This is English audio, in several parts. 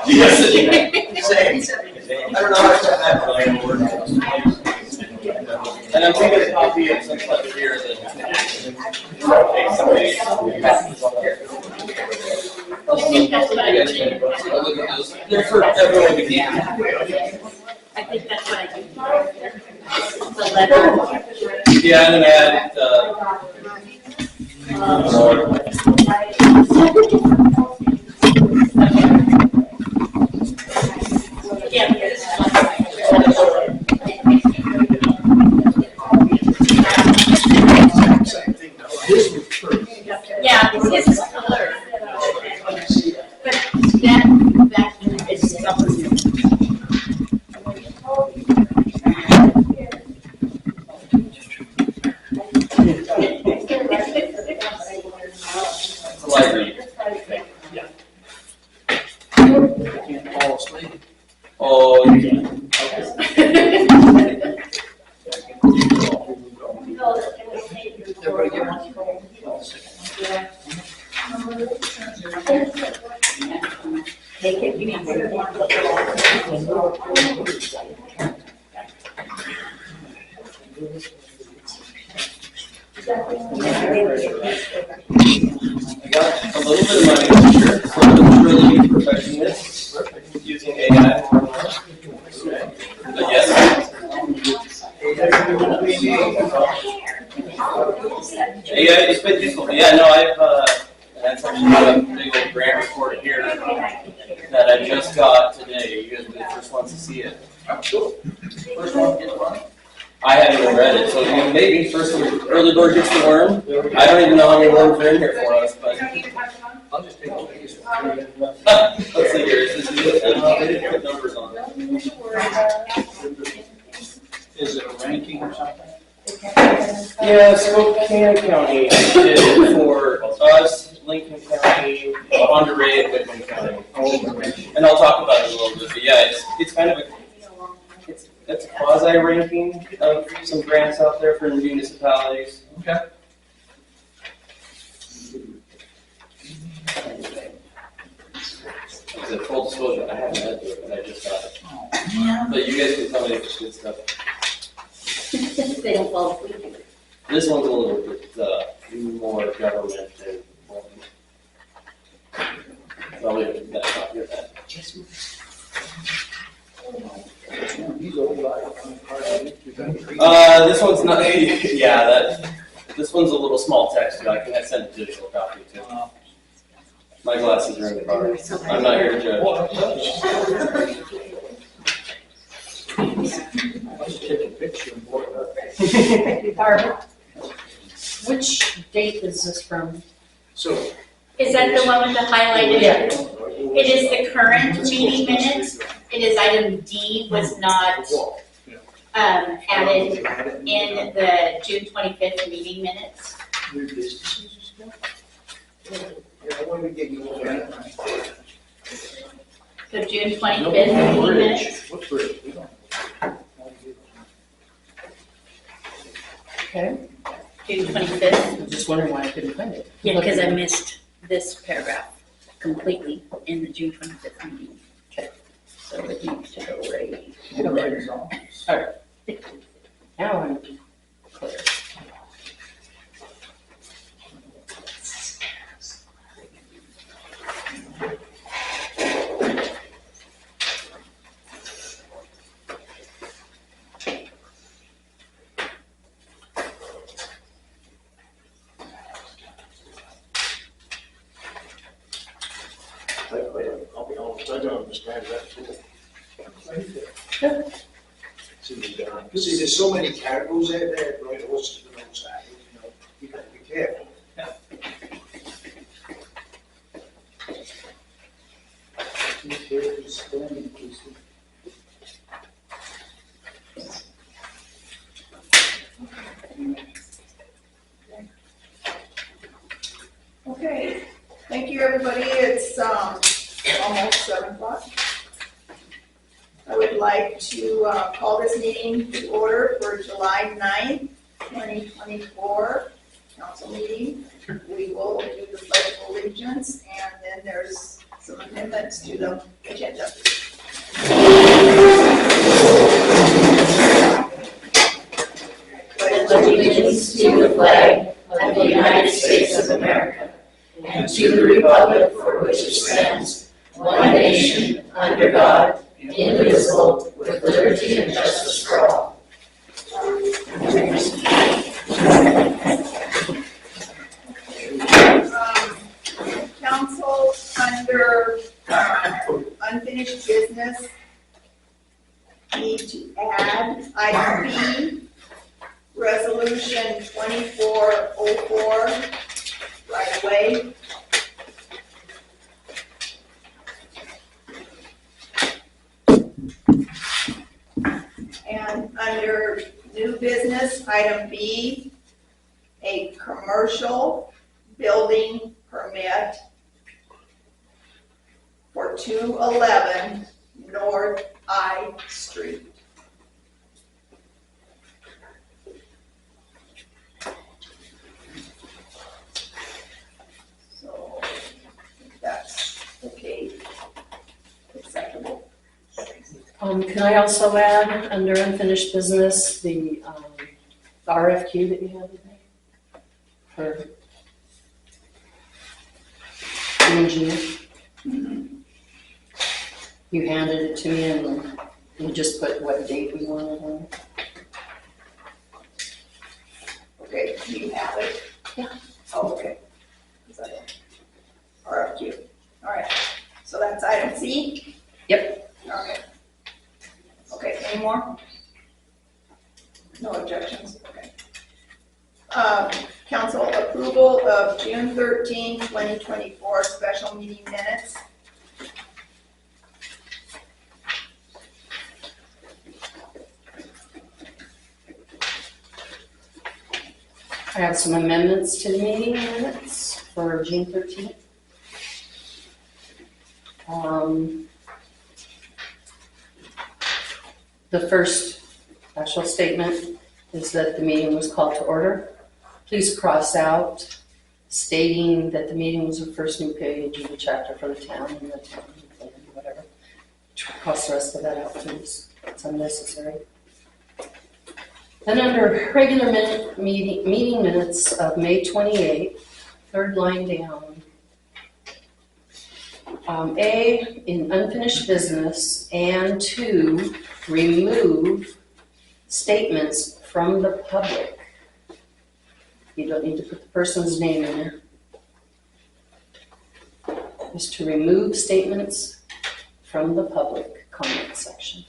Yes, same. I don't know how to that. And I'm taking a copy of some stuff here that somebody passes on here. They're for everyone to keep. I think that's what I do. The letter. Yeah, and then I added, Yeah, yeah, this is color. But that is something. the library. Can't fall asleep. Oh, yeah. Everybody get one? Take it, you I got a little bit of money this year, so I'm really perfectionist using AI. But yes. AI is been useful. Yeah, no, that's actually a big old grant report here that I just got today. You guys are the first ones to see it. First one, get the money. I haven't even read it, so maybe first early bird gets the worm. I don't even know how many worms are in here for us, but I'll just take the biggest one. let's see here. Is this they didn't put numbers on it. Is it a ranking or something? Yeah, Spokane County did it for us, Lincoln County, Monterey, and Whitman County. And I'll talk about it a little bit, but yeah, it's kind of it's a quasi ranking of some grants out there for municipalities. Okay. As a full disclosure, I haven't had to it, but I just got it. But you guys can tell me if it's good stuff. They don't fall asleep. This one's a little bit more government than I'll leave it at that. Not hear that. He's old, like, This one's not. Yeah, this one's a little small text. I can send a digital copy too. My glasses are in the car. I'm not here to judge. I'll just take a picture and board it up. Barbara, which date is this from? So. Is that the one with the highlighted? Yeah. It is the current meeting minutes. It is item D was not added in the June 25th meeting minutes. So June 25th meeting minutes. What bridge? We don't. Okay, June 25th. I'm just wondering why I couldn't find it. Yeah, because I missed this paragraph completely in the June 25th meeting. Okay. So it needs to go right There. All right. Now I'm clear. I'll be honest, I don't understand that too. See, there's so many caribous out there, right, horses and all that, you know, you gotta be careful. Okay, thank you, everybody. It's almost 7 o'clock. I would like to call this meeting to order for July 9th, 2024 council meeting. We will do the pledge of allegiance, and then there's some amendments to the agenda. Allegiance to the flag of the United States of America and to the republic for which it stands, one nation, under God, indivisible, with liberty and justice for all. Council, under unfinished business, need to add item B, resolution 2404, right away. And under new business, item B, a commercial building permit for 211 North I Street. So, if that's okay, acceptable. Can I also add, under unfinished business, the RFQ that you have today? For the engineer? You handed it to me and you just put what date we wanted on it? Okay, do you have it? Yeah. Oh, okay. Is that it? RFQ, all right. So that's item C? Yep. Okay. Okay, any more? No objections, okay. Council approval of June 13, 2024 special meeting minutes. I have some amendments to the meeting minutes for June 13th. The first actual statement is that the meeting was called to order. Please cross out stating that the meeting was the first new page of the chapter for the town and the town, whatever. Cross the rest of that out, please. It's unnecessary. Then under regular meeting minutes of May 28th, third line down, A, in unfinished business, and 2, remove statements from the public. You don't need to put the person's name in there. Just to remove statements from the public comment section.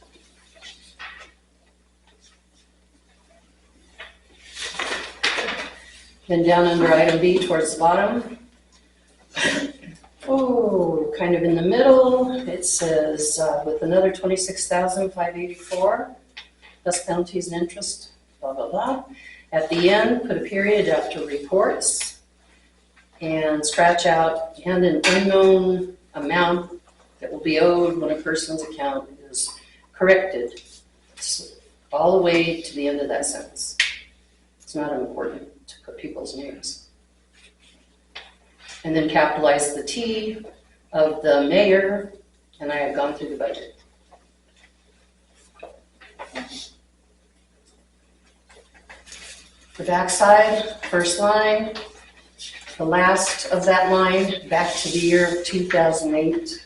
Then down under item B towards the bottom, kind of in the middle, it says with another $26,584 plus penalties and interest, blah, blah, blah. At the end, put a period after reports and scratch out and an unknown amount that will be owed when a person's account is corrected. It's all the way to the end of that sentence. It's not important to put people's names. And then capitalize the T of the mayor, and I have gone through the budget. The backside, first line, the last of that line, back to the year 2008.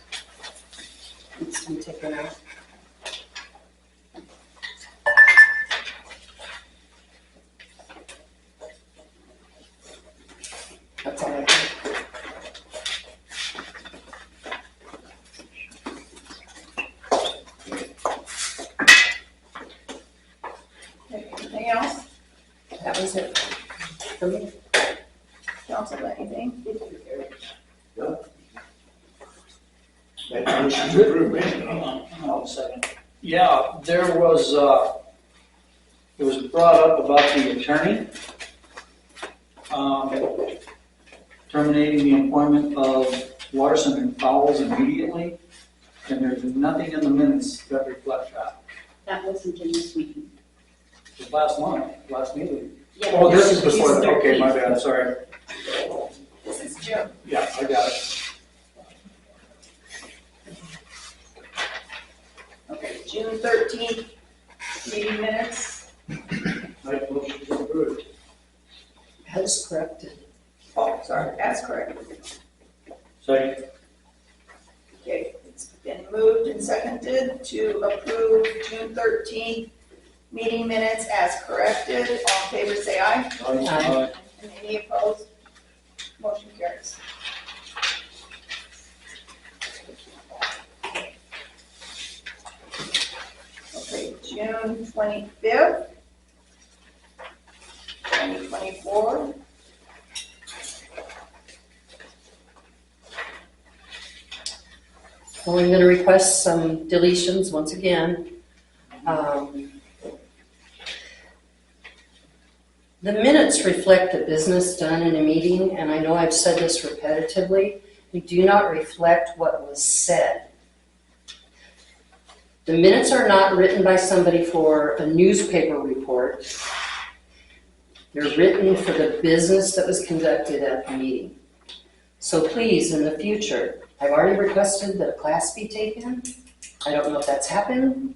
Needs to be taken out. That's all I have. Anything else? That was it for me. Council, anything? Make a motion to approve, man. I'll second. Yeah, there was, it was brought up about the attorney terminating the employment of Larson and Fowles immediately, and there's nothing in the minutes that reflect that. That wasn't in this meeting. It was last month, last meeting. Yeah, Oh, this is June before, okay, 13th. my bad, sorry. This is June. Yeah, I got it. June 13th meeting minutes. I motion to approve. As corrected. Oh, sorry, as corrected. Second. Okay, it's been moved and seconded to approve June 13th meeting minutes as corrected. All in favor, say aye. Aye. And any opposed? Motion carries. Okay, June 25th, 2024. Well, I'm going to request some deletions once again. The minutes reflect the business done in a meeting, and I know I've said this repetitively. They do not reflect what was said. The minutes are not written by somebody for a newspaper report. They're written for the business that was conducted at the meeting. So please, in the future, I've already requested that a class be taken. I don't know if that's happened,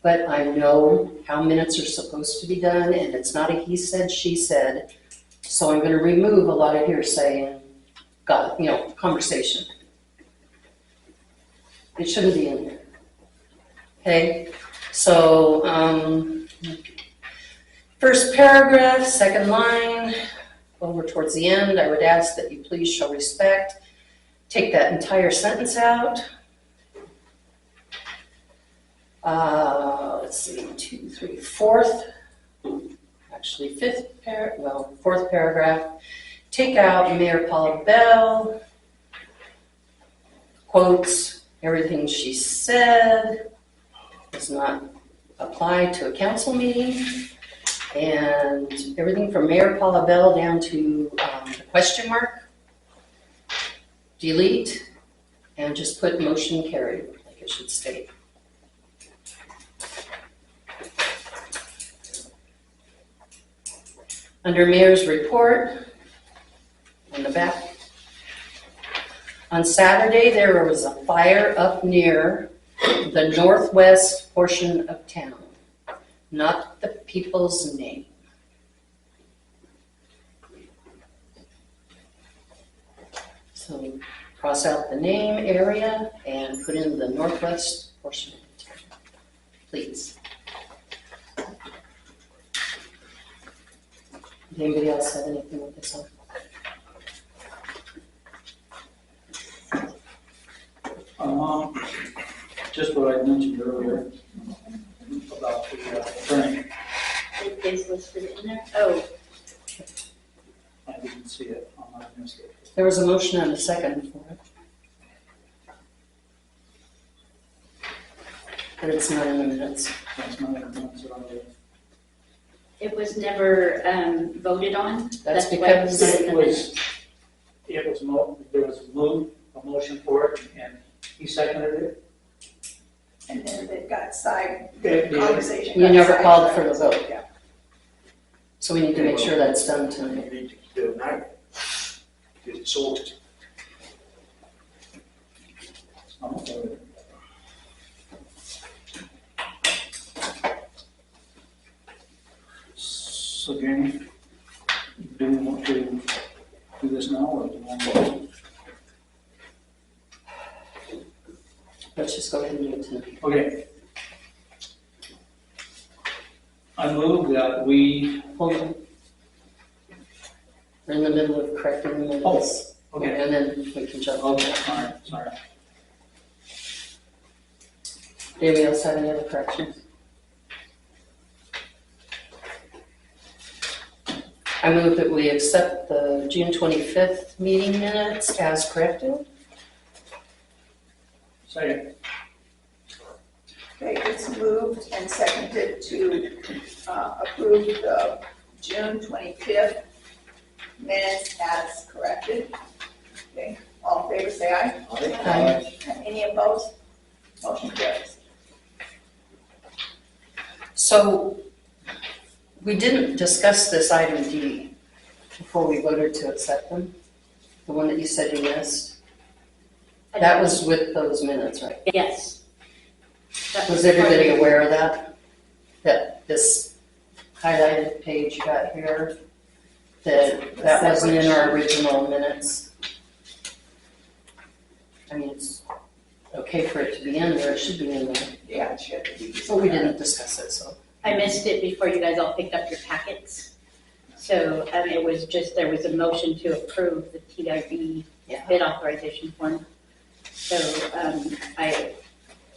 but I know how minutes are supposed to be done, and it's not a he said, she said. So I'm going to remove a lot of hearsay and, conversation. It shouldn't be in there. Okay, so first paragraph, second line, over towards the end, I would ask that you please show respect. Take that entire sentence out. Let's see, 2, 3, fourth paragraph. Take out Mayor Paula Bell, quotes everything she said, does not apply to a council meeting, and everything from Mayor Paula Bell down to the question mark, delete, and just put motion carried, like it should state. Under Mayor's report, on the back, on Saturday there was a fire up near the northwest portion of town, not the people's name. So cross out the name area and put in the northwest portion of town, please. Anybody else have anything with this one? Just what I mentioned earlier about the attorney. It is listed in there. Oh, I didn't see it on my list. There was a motion and a second for it. But it's not in the minutes. That's not in the minutes at all. it was never voted on. That's why because it's not in the minutes. There was a motion for it, and he seconded it. And then it got side, Yeah. the conversation. You got never called for sidetracked. the vote. Yeah. So we need to make sure that's done tonight. You need to do it now. Get it sorted. I'm okay with it. So Jamie, do you want to do this now, or do you want to? Let's just go ahead and do it tonight. Okay. I move that we, Hold on. We're in the middle of correcting the minutes. okay, And then we can jump. okay, all right, sorry. Anybody else have any other corrections? I move that we accept the June 25th meeting minutes as corrected. Second. Okay, it's moved and seconded to approve the June 25th minutes as corrected. Okay, all in favor, say aye. Aye. And any opposed? Motion carries. So we didn't discuss this item D before we voted to accept them, the one that you said you missed. That was with those minutes, right? Yes. That Was part of everybody it. aware of that? That this highlighted page you got here, that wasn't in our original minutes? I mean, it's okay for it to be in there, it should be in there, Yeah, it should be. but we didn't discuss it, so. I missed it before you guys all picked up your packets. So, it was just, there was a motion to approve the TIB Yeah. bid authorization form. So, I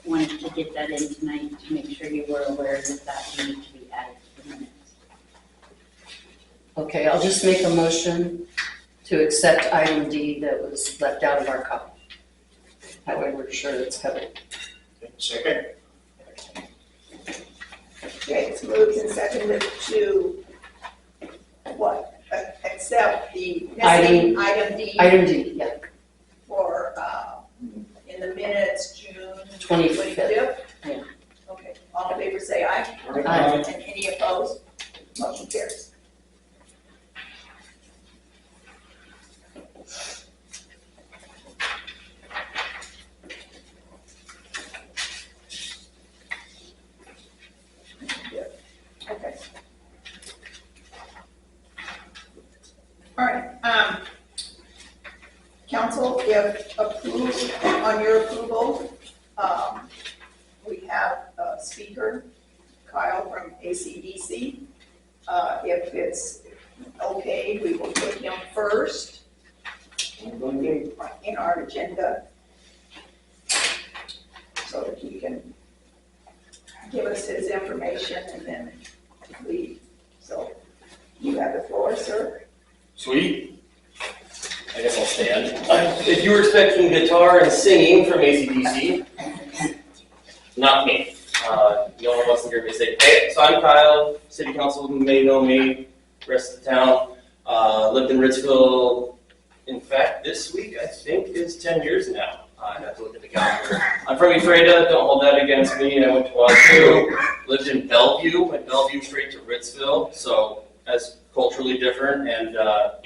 wanted to get that in tonight to make sure you were aware that that needed to be added to the minutes. Okay, I'll just make a motion to accept item D that was left out of our copy. That way we're sure it's covered. Second. Okay, it's moved and seconded to what? Accept the missing item D Item D, yeah, for, in the minutes, June 25th. 25th? Yeah. Okay, all in favor say aye. Aye. And any opposed? Motion carries. Okay. All right, council, if approved, on your approval, we have a speaker, Kyle from ACDC. If it's okay, we will put him first in our agenda so that he can give us his information and then leave. So you have the floor, sir. Sweet. I guess I'll stand. If you were expecting guitar and singing from AC/DC, not me. No one wants to hear me say, hey, so I'm Kyle, city council may know me, rest of the town. Lived in Ritzville, in fact, this week I think is 10 years now. I have to look at the calendar. I'm from Ephrata, don't hold that against me. I went to Wazoo, lived in Bellevue, went Bellevue straight to Ritzville, so that's culturally different, and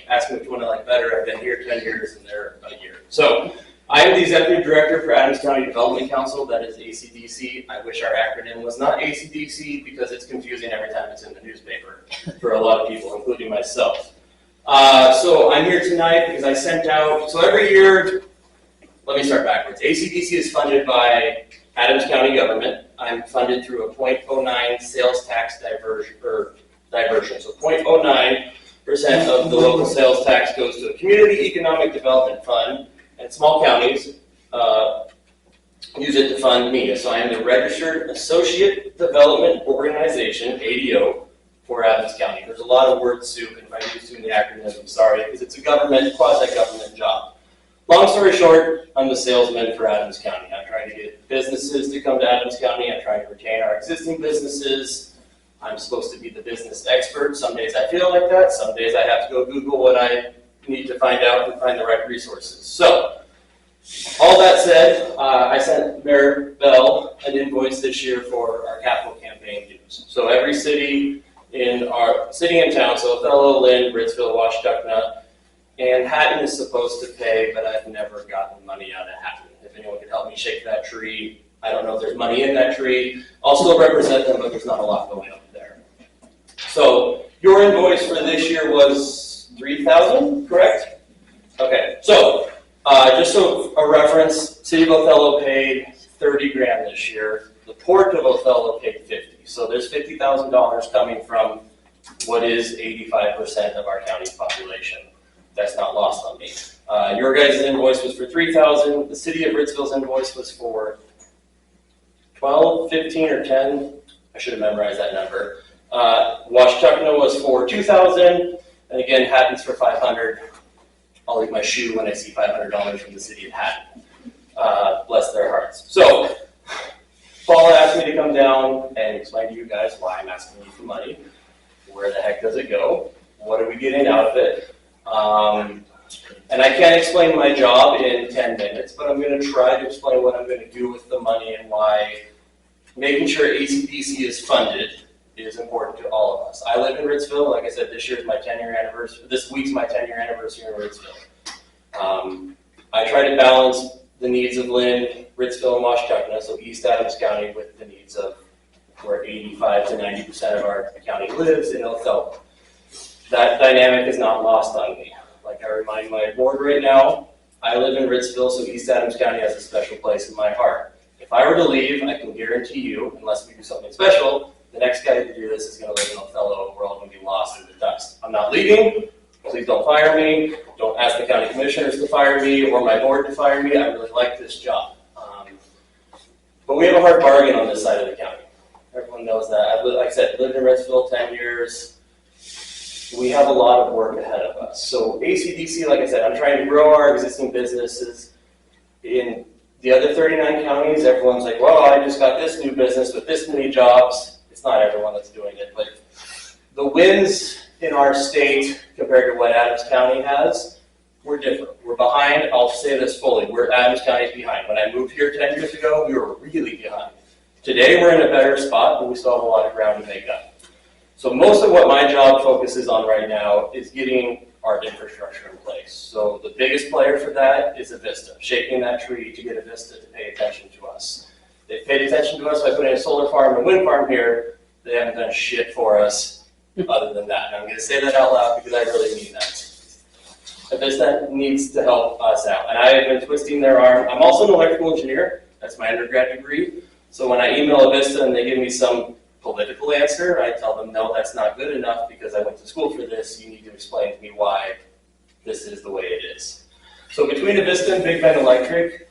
ask me which one I like better. I've been here 10 years and there a year. So I am the executive director for Adams County Development Council, that is ACDC. I wish our acronym was not ACDC because it's confusing every time it's in the newspaper for a lot of people, including myself. So I'm here tonight because I sent out, so every year, let me start backwards. ACDC is funded by Adams County government. I'm funded through a 0.09 sales tax diversion. So 0.09% of the local sales tax goes to a community economic development fund, and small counties use it to fund me. So I am the Registered Associate Development Organization, ADO, for Adams County. There's a lot of word soup, and if I use too many acronyms, I'm sorry, because it's a government, quasi-government job. Long story short, I'm the salesman for Adams County. I'm trying to get businesses to come to Adams County. I'm trying to retain our existing businesses. I'm supposed to be the business expert. Some days I feel like that. Some days I have to go Google what I need to find out and find the right resources. So, all that said, I sent Mayor Bell an invoice this year for our capital campaign dues. So every city in town, so Othello, Lynn, Ritzville, Washtenaw, and Hatton is supposed to pay, but I've never gotten money out of Hatton. If anyone could help me shake that tree, I don't know if there's money in that tree. I'll still represent them, but there's not a lot going on there. So your invoice for this year was $3,000, correct? Okay, so just so a reference, City of Othello paid $30,000 this year. The Port of Othello paid $50,000. So there's $50,000 coming from what is 85% of our county's population. That's not lost on me. Your guys' invoice was for $3,000. The City of Ritzville's invoice was for 12, 15, or 10. I should have memorized that number. Washtenaw was for $2,000, and again, Hatton's for $500. I'll leave my shoe when I see $500 from the city of Hatton. Bless their hearts. So, Paula asked me to come down and explain to you guys why I'm asking you for money. Where the heck does it go? What are we getting out of it? And I can't explain my job in 10 minutes, but I'm going to try to explain what I'm going to do with the money and why making sure ACDC is funded is important to all of us. I live in Ritzville. Like I said, this week's my 10-year anniversary in Ritzville. I try to balance the needs of Lynn, Ritzville and Washington, so East Adams County with the needs of where 85 to 90% of our county lives in Othello. That dynamic is not lost on me. Like I remind my board right now, I live in Ritzville, so East Adams County has a special place in my heart. If I were to leave, I can guarantee you, unless we do something special, the next guy to do this is going to live in Othello, and we're all going to be lost in the dust. I'm not leaving. Please don't fire me. Don't ask the county commissioners to fire me or my board to fire me. I really like this job. But we have a hard bargain on this side of the county. Everyone knows that. Like I said, lived in Ritzville 10 years. We have a lot of work ahead of us. So ACDC, like I said, I'm trying to grow our existing businesses. In the other 39 counties, everyone's like, well, I just got this new business with this many jobs. It's not everyone that's doing it, but the wins in our state compared to what Adams County has, we're different. We're behind. I'll say this fully. Adams County's behind. When I moved here 10 years ago, we were really behind. Today, we're in a better spot, but we still have a lot of ground to make up. So most of what my job focuses on right now is getting our infrastructure in place. So the biggest player for that is Avista, shaking that tree to get Avista to pay attention to us. They've paid attention to us by putting a solar farm and wind farm here. They haven't done shit for us other than that. And I'm going to say that out loud because I really mean that. Avista needs to help us out. And I have been twisting their arm. I'm also an electrical engineer. That's my undergrad degree. So when I email Avista and they give me some political answer, I tell them, no, that's not good enough because I went to school for this. You need to explain to me why this is the way it is. So between Avista and Big Bend Electric,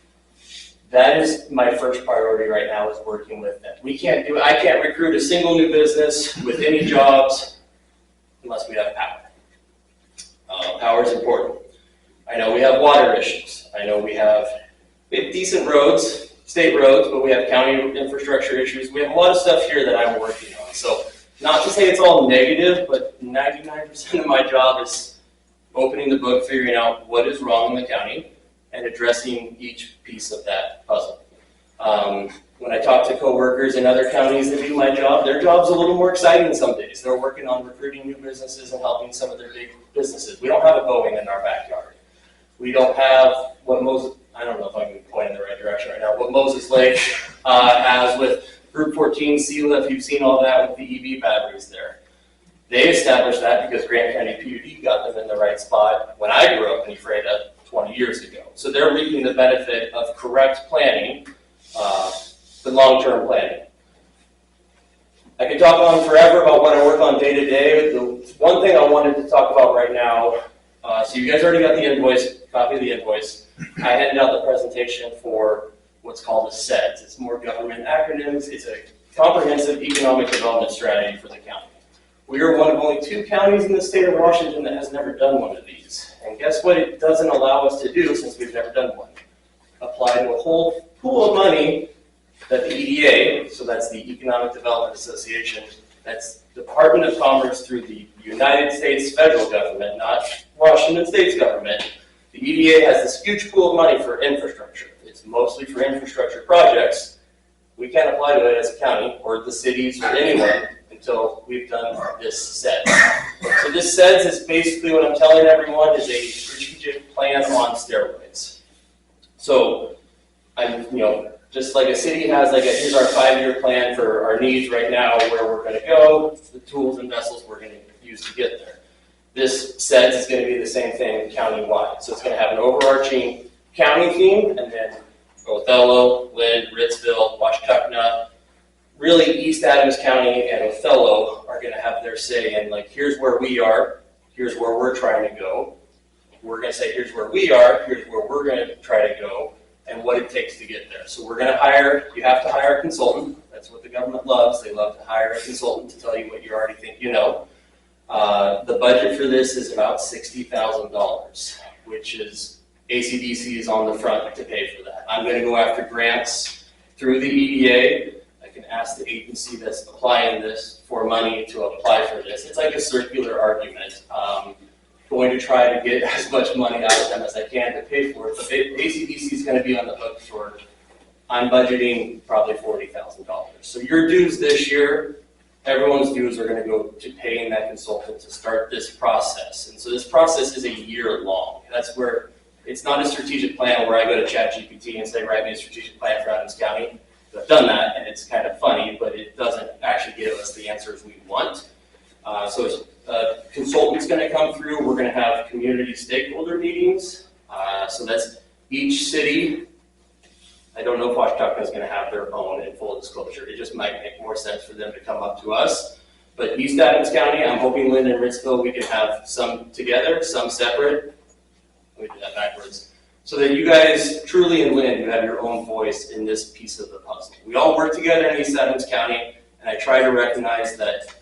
that is my first priority right now, is working with them. I can't recruit a single new business with any jobs unless we have power. Power is important. I know we have water issues. I know we have decent roads, state roads, but we have county infrastructure issues. We have a lot of stuff here that I'm working on. So not to say it's all negative, but 99% of my job is opening the book, figuring out what is wrong in the county, and addressing each piece of that puzzle. When I talk to coworkers in other counties that do my job, their job's a little more exciting some days. They're working on recruiting new businesses and helping some of their big businesses. We don't have a Boeing in our backyard. We don't have what I don't know if I'm pointing in the right direction right now, what Moses Lake has with Group 14, SELA, if you've seen all that with the EV batteries there. They established that because Grant County PUD got them in the right spot when I grew up in Ephrata 20 years ago. So they're reaping the benefit of correct planning, the long-term planning. I could talk on forever about what I work on day to day. The one thing I wanted to talk about right now, so you guys already got the invoice, copy of the invoice. I handed out the presentation for what's called a SEDS. It's more government acronyms. It's a comprehensive economic development strategy for the county. We are one of only 2 counties in the state of Washington that has never done one of these. And guess what it doesn't allow us to do, since we've never done one? Apply to a whole pool of money that the EDA, so that's the Economic Development Association, that's Department of Commerce through the United States federal government, not Washington State's government. The EDA has this huge pool of money for infrastructure. It's mostly for infrastructure projects. We can't apply to it as a county or the cities or anyone until we've done this SEDS. So this SEDS is basically what I'm telling everyone is a strategic plan on steroids. So just like a city has here's our 5-year plan for our needs right now, where we're going to go, the tools and vessels we're going to use to get there. This SEDS is going to be the same thing county-wide. So it's going to have an overarching county theme, and then Othello, Lynn, Ritzville, Washington, really East Adams County and Othello are going to have their say in here's where we are, here's where we're trying to go. We're going to say here's where we are, here's where we're going to try to go, and what it takes to get there. So we're going to you have to hire a consultant. That's what the government loves. They love to hire a consultant to tell you what you already think you know. The budget for this is about $60,000, which is ACDC is on the front to pay for that. I'm going to go after grants through the EDA. I can ask the agency that's applying this for money to apply for this. It's like a circular argument. Going to try to get as much money out of them as I can to pay for it. But ACDC is going to be on the hook for, I'm budgeting probably $40,000. So your dues this year, everyone's dues are going to go to paying that consultant to start this process. And so this process is a year long. That's where It's not a strategic plan where I go to ChatGPT and say, write me a strategic plan for Adams County. I've done that, and it's kind of funny, but it doesn't actually give us the answers we want. So a consultant's going to come through. We're going to have community stakeholder meetings. So that's each city. I don't know if Washington is going to have their own in full disclosure. It just might make more sense for them to come up to us. But East Adams County, I'm hoping Lynn and Ritzville, we can have some together, some separate. Let me do that backwards. So that you guys, truly in Lynn, you have your own voice in this piece of the puzzle. We all work together in East Adams County, and I try to recognize that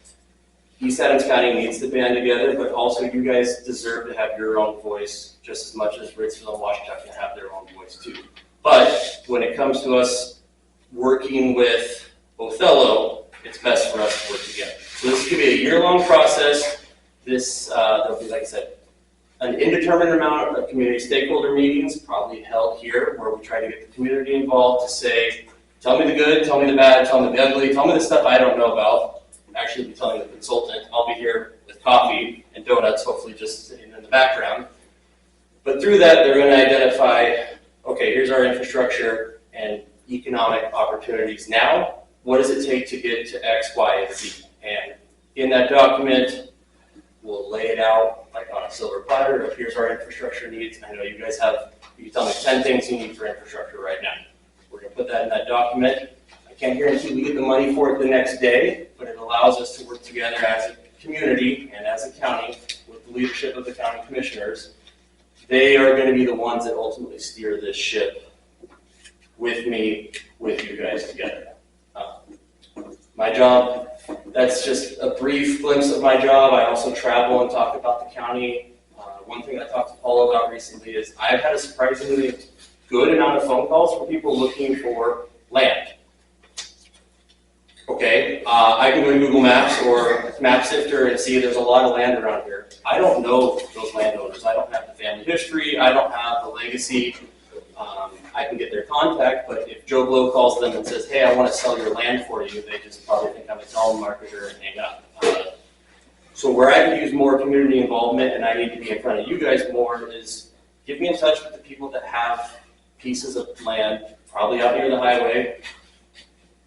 East Adams County needs to band together, but also you guys deserve to have your own voice just as much as Ritzville and Washington can have their own voice too. But when it comes to us working with Othello, it's best for us to work together. So this is going to be a year-long process. There'll be, like I said, an indeterminate amount of community stakeholder meetings, probably held here, where we try to get the community involved to say, tell me the good, tell me the bad, tell me the ugly, tell me the stuff I don't know about. Actually, be telling the consultant. I'll be here with coffee and donuts, hopefully just sitting in the background. But through that, they're going to identify, okay, here's our infrastructure and economic opportunities now. What does it take to get to X, Y, and Z? And in that document, we'll lay it out like on a silver platter of here's our infrastructure needs. And I know you guys have, you can tell me 10 things you need for infrastructure right now. We're going to put that in that document. I can't guarantee we get the money for it the next day, but it allows us to work together as a community and as a county with the leadership of the county commissioners. They are going to be the ones that ultimately steer this ship with me, with you guys together. My job, that's just a brief glimpse of my job. I also travel and talk about the county. One thing I talked to Paula about recently is I've had a surprisingly good amount of phone calls from people looking for land. Okay, I can go to Google Maps or Map Sifter and see there's a lot of land around here. I don't know those landowners. I don't have the family history. I don't have the legacy. I can get their contact, but if Joe Blow calls them and says, hey, I want to sell your land for you, they just probably think I'm a telemarketer and hang up. So where I could use more community involvement and I need to be in front of you guys more is get me in touch with the people that have pieces of land, probably out near the highway,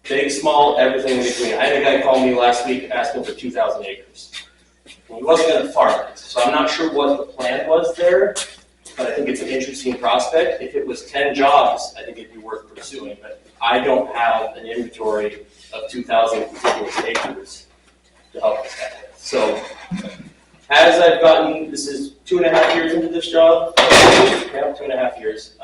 big, small, everything in between. I had a guy call me last week asking for 2,000 acres. And he wasn't going to farm it, so I'm not sure what the plan was there. But I think it's an interesting prospect. If it was 10 jobs, I think it'd be worth pursuing. But I don't have an inventory of 2,000 contiguous acres to help us with. So as I've gotten, this is 2.5 years into this job. Yeah, 2.5 years.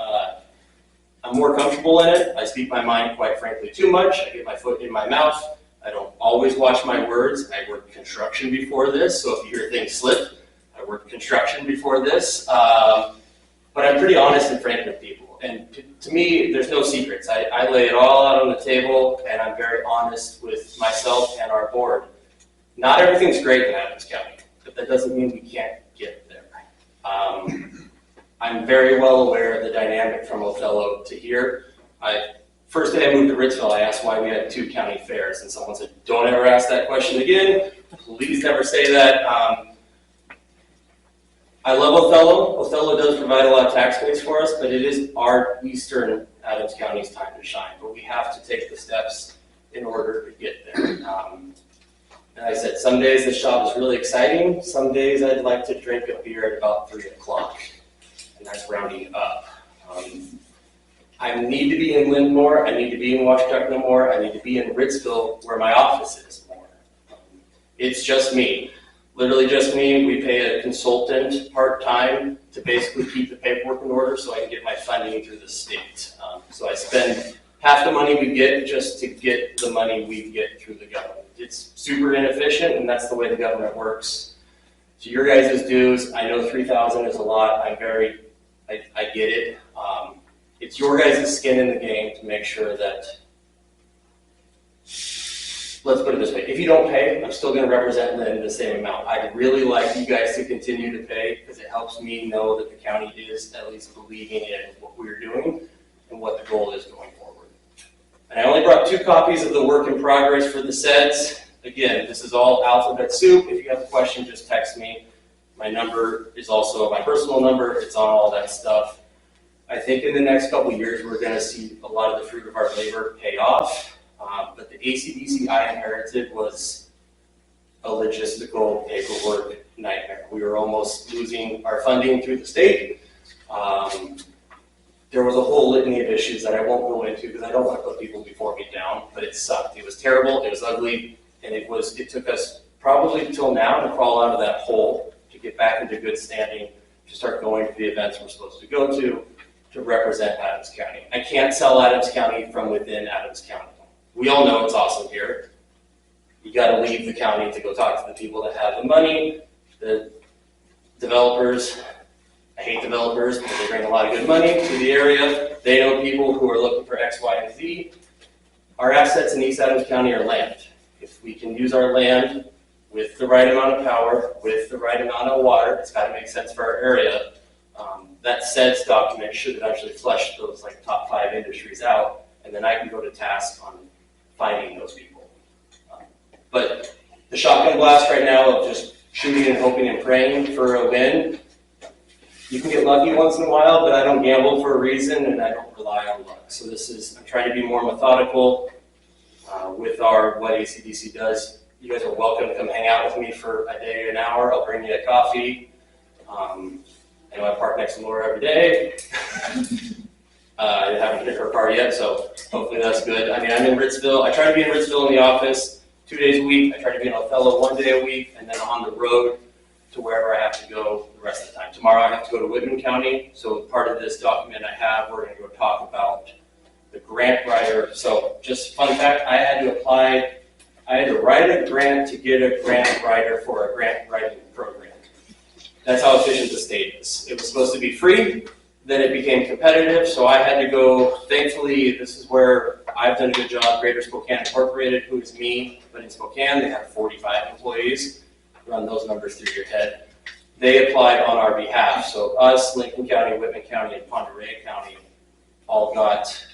I'm more comfortable in it. I speak my mind, quite frankly, too much. I get my foot in my mouth. I don't always watch my words. I worked construction before this, so if you hear things slip, I worked construction before this. But I'm pretty honest and frank with people. And to me, there's no secrets. I lay it all out on the table, and I'm very honest with myself and our board. Not everything's great in Adams County, but that doesn't mean we can't get there. I'm very well aware of the dynamic from Othello to here. First day I moved to Ritzville, I asked why we had 2 county fairs, and someone said, don't ever ask that question again. Please never say that. I love Othello. Othello does provide a lot of tax base for us, but it is our eastern Adams County's time to shine. But we have to take the steps in order to get there. And I said, some days this job is really exciting. Some days I'd like to drink a beer at about 3 o'clock, and that's rounding up. I need to be in Lynn more. I need to be in Washington more. I need to be in Ritzville where my office is more. It's just me. Literally just me. We pay a consultant part-time to basically keep the paperwork in order so I can get my funding through the state. So I spend half the money we get just to get the money we get through the government. It's super inefficient, and that's the way the government works. So your guys' dues, I know 3,000 is a lot. I get it. It's your guys' skin in the game to make sure that, let's put it this way, if you don't pay, I'm still going to represent them the same amount. I'd really like you guys to continue to pay because it helps me know that the county is at least believing in what we're doing and what the goal is going forward. And I only brought 2 copies of the work in progress for the sets. Again, this is all alphabet soup. If you have a question, just text me. My number is also my personal number. It's on all that stuff. I think in the next couple of years, we're gonna see a lot of the fruit of our labor pay off. But the ACDC I inherited was a logistical paperwork nightmare. We were almost losing our funding through the state. There was a whole litany of issues that I won't go into because I don't want to put people before me down, but it sucked. It was terrible, it was ugly, and it took us probably until now to crawl out of that hole, to get back into good standing, to start going to the events we're supposed to go to represent Adams County. I can't sell Adams County from within Adams County. We all know it's awesome here. You gotta leave the county to go talk to the people that have the money, the developers. I hate developers because they bring a lot of good money to the area. They know people who are looking for X, Y, and Z. Our assets in East Adams County are land. If we can use our land with the right amount of power, with the right amount of water, it's gotta make sense for our area. That SEDS document should eventually flesh those like top 5 industries out, and then I can go to task on finding those people. But the shotgun blast right now of just shooting and hoping and praying for a win, you can get lucky once in a while, but I don't gamble for a reason and I don't rely on luck. So I'm trying to be more methodical with what ACDC does. You guys are welcome to come hang out with me for a day, an hour. I'll bring you a coffee. I know I park next to Laura every day. I haven't hit her car yet, so hopefully that's good. I mean, I'm in Ritzville. I try to be in Ritzville in the office 2 days a week. I try to be in Othello 1 day a week, and then on the road to wherever I have to go the rest of the time. Tomorrow I have to go to Whitman County, so part of this document I have, we're going to go talk about the grant writer. So just fun fact, I had to write a grant to get a grant writer for a grant writing program. That's how efficient the state is. It was supposed to be free, then it became competitive, so I had to go. Thankfully, this is where I've done a good job. Greater Spokane Incorporated, who is me, but in Spokane they have 45 employees. Run those numbers through your head. They applied on our behalf. So us, Lincoln County, Whitman County, and Pend Oreille County all got,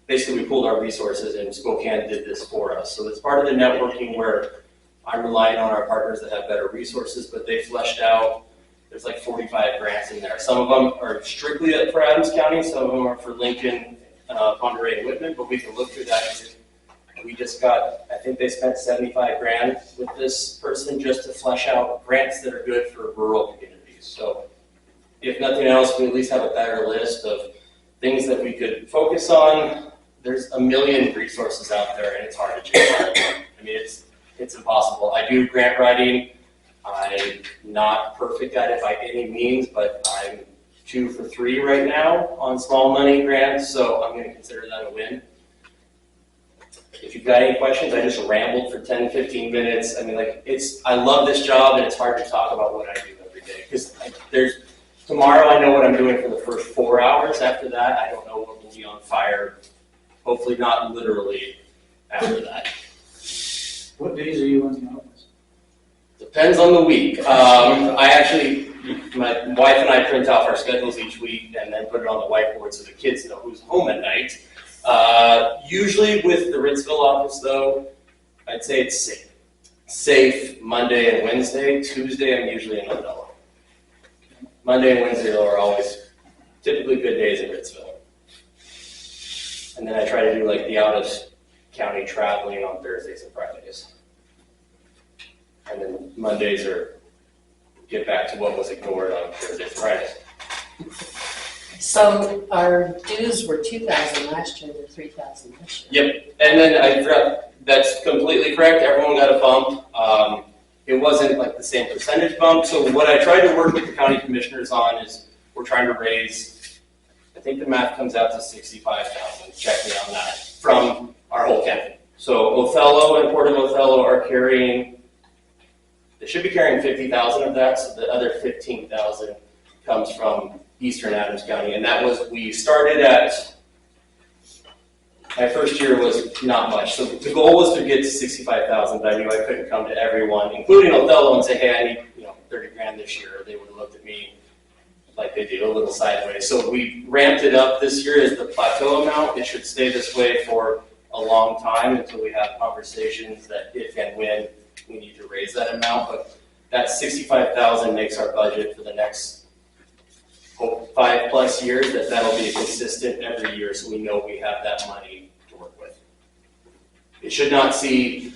basically we pooled our resources and Spokane did this for us. So it's part of the networking where I'm relying on our partners that have better resources, but they fleshed out, there's like 45 grants in there. Some of them are strictly for Adams County, some of them are for Lincoln, Pend Oreille, and Whitman, but we can look through that. We just got, I think they spent 75 grand with this person just to flesh out grants that are good for rural communities. So if nothing else, we at least have a better list of things that we could focus on. There's a million resources out there and it's hard to choose. I mean, it's impossible. I do grant writing. I'm not perfect at it by any means, but I'm 2 for 3 right now on small money grants, so I'm going to consider that a win. If you've got any questions, I just rambled for 10, 15 minutes. I mean, I love this job and it's hard to talk about what I do every day. Because tomorrow I know what I'm doing for the first 4 hours. After that, I don't know what will be on fire. Hopefully not literally after that. What days are you in the office? Depends on the week. My wife and I print off our schedules each week and then put it on the whiteboard so the kids know who's home at night. Usually with the Ritzville office though, I'd say it's safe Monday and Wednesday. Tuesday I'm usually in Othello. Monday and Wednesday though are always typically good days in Ritzville. And then I try to do like the out of county traveling on Thursdays and Fridays. And then Mondays get back to what was ignored on Thursdays and Fridays. So our dues were 2,000 last year, they're 3,000 this year. Yep, and then I forgot, that's completely correct, everyone got a bump. It wasn't like the same percentage bump, so what I tried to work with the county commissioners on is we're trying to raise, I think the math comes out to 65,000, check me on that, from our whole county. So Othello and Port of Othello are carrying, they should be carrying 50,000 of that, so the other 15,000 comes from Eastern Adams County, and that was, we started at, my first year was not much. So the goal was to get to 65,000, but I knew I couldn't come to everyone, including Othello, and say, hey, I need 30 grand this year. They would have looked at me like they do, a little sideways. So we ramped it up this year as the plateau amount. It should stay this way for a long time until we have conversations that if and when we need to raise that amount. But that 65,000 makes our budget for the next hope 5+ years, that'll be consistent every year, so we know we have that money to work with. It should not see,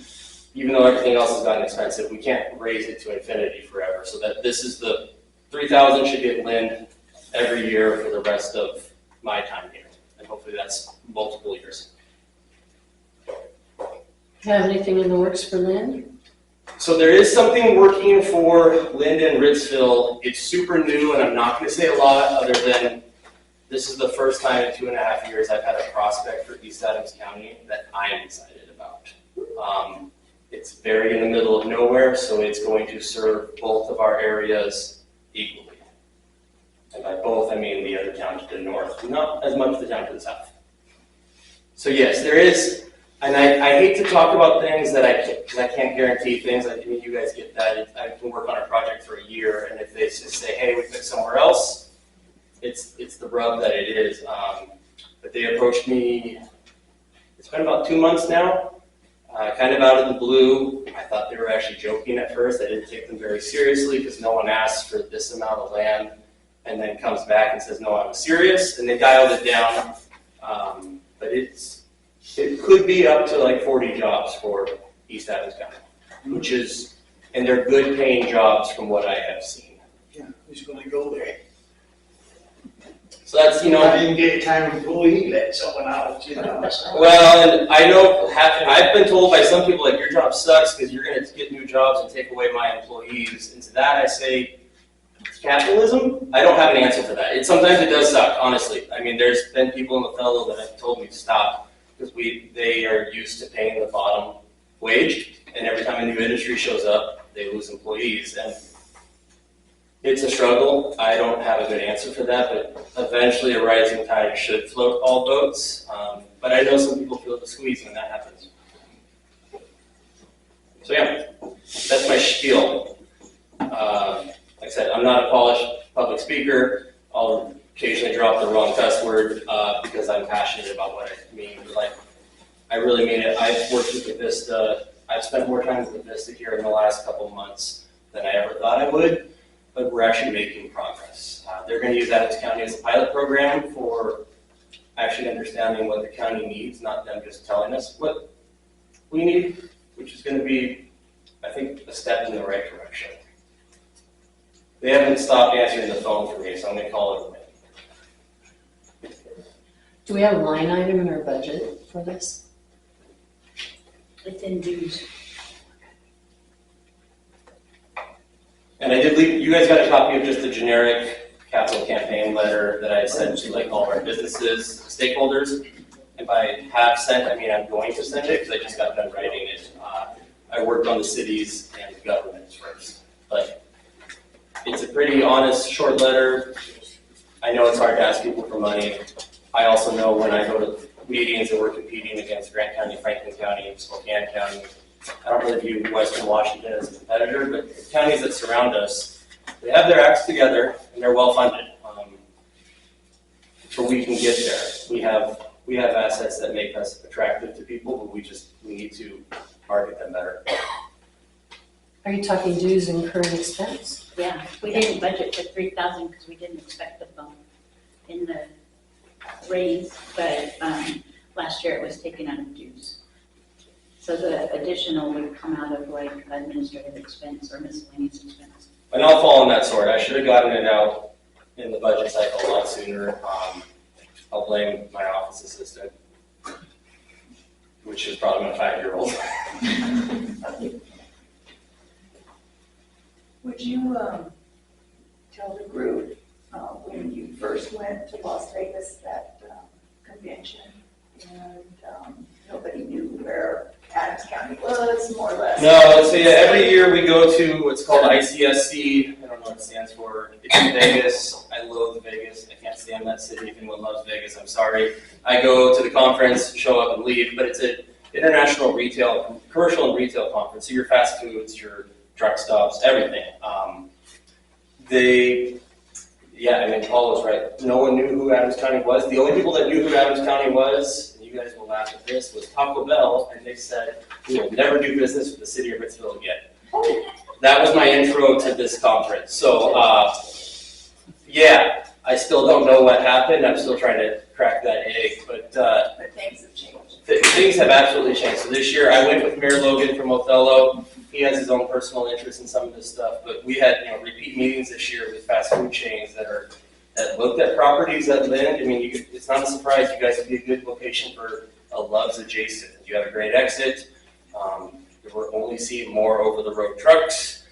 even though everything else has gotten expensive, we can't raise it to infinity forever, so that this is the 3,000 should get linned every year for the rest of my time here, and hopefully that's multiple years. Have anything in the works for Lynn? So there is something working for Linda and Ritzville. It's super new, and I'm not going to say a lot other than this is the first time in 2.5 years I've had a prospect for East Adams County that I'm excited about. It's very in the middle of nowhere, so it's going to serve both of our areas equally. And by both, I mean the other town to the north, not as much the town to the south. So yes, there is. And I hate to talk about things that because I can't guarantee things. I mean, you guys get that. I can work on a project for a year, and if they just say, "Hey, we pick somewhere else," it's the rub that it is. But they approached me. It's been about 2 months now, kind of out of the blue. I thought they were actually joking at first. I didn't take them very seriously because no one asked for this amount of land, and then comes back and says, "No, I'm serious," and they dialed it down. But it could be up to like 40 jobs for East Adams County, which is, and they're good paying jobs from what I have seen. Yeah, who's gonna go there? So that's, I didn't get a time employee, let someone out, so. well, and I know, I've been told by some people, like, your job sucks because you're gonna get new jobs and take away my employees. And to that I say, it's capitalism. I don't have an answer for that. Sometimes it does suck, honestly. I mean, there's been people in the fellow that have told me to stop, because they are used to paying the bottom wage, and every time a new industry shows up, they lose employees, and it's a struggle. I don't have a good answer for that, but eventually a rising tide should float all boats, but I know some people feel the squeeze when that happens. So yeah, that's my spiel. Like I said, I'm not a polished public speaker. I'll occasionally drop the wrong cuss word because I'm passionate about what I mean. But like, I really mean it. I've worked with the Vista. I've spent more time with the Vista here in the last couple of months than I ever thought I would, but we're actually making progress. They're going to use Adams County as a pilot program for actually understanding what the county needs, not them just telling us what we need, which is going to be, I think, a step in the right direction. They haven't stopped answering the phone for me, so I'm going to call it a win. Do we have a line item in our budget for this? It's in dues. And I did leave, you guys got a copy of just the generic capital campaign letter that I sent to like all of our businesses, stakeholders. If I have sent, I mean, I'm going to send it because I just got done writing it. I worked on the cities and the governments first, but it's a pretty honest, short letter. I know it's hard to ask people for money. I also know when I go to meetings and we're competing against Grant County, Franklin County, Spokane County, I don't really view Western Washington as a competitor, but the counties that surround us, they have their acts together and they're well funded. So we can get there. We have assets that make us attractive to people, but we need to market them better. Are you talking dues and current expense? Yeah, we didn't budget for 3,000 because we didn't expect the bump in the raise, but last year it was taken out of dues. So the additional would come out of like administrative expense or miscellaneous expense. And I'll fall on that sword. I should have gotten it out in the budget cycle a lot sooner. I'll blame my office assistant, which is probably my 5-year-old. Would you tell the group when you first went to Las Vegas, that convention, and nobody knew where Adams County was, more or less? No, so yeah, every year we go to what's called ICSC. I don't know what it stands for. It's in Vegas. I loathe Vegas. I can't stand that city. If anyone loves Vegas, I'm sorry. I go to the conference, show up and leave, but it's an international retail, commercial and retail conference. So your fast foods, your truck stops, everything. I mean, Paul was right. No one knew who Adams County was. The only people that knew who Adams County was, and you guys will laugh at this, was Paula Bell, and they said, we will never do business with the city of Ritzville again. That was my intro to this conference. So, I still don't know what happened. I'm still trying to crack that egg, but But things have changed. things have absolutely changed. So this year, I went with Mayor Logan from Othello. He has his own personal interest in some of this stuff, but we had repeat meetings this year with fast food chains that looked at properties that lend. I mean, it's not a surprise. You guys would be a good location for a Love's adjacent. You have a great exit. We're only seeing more over the road trucks.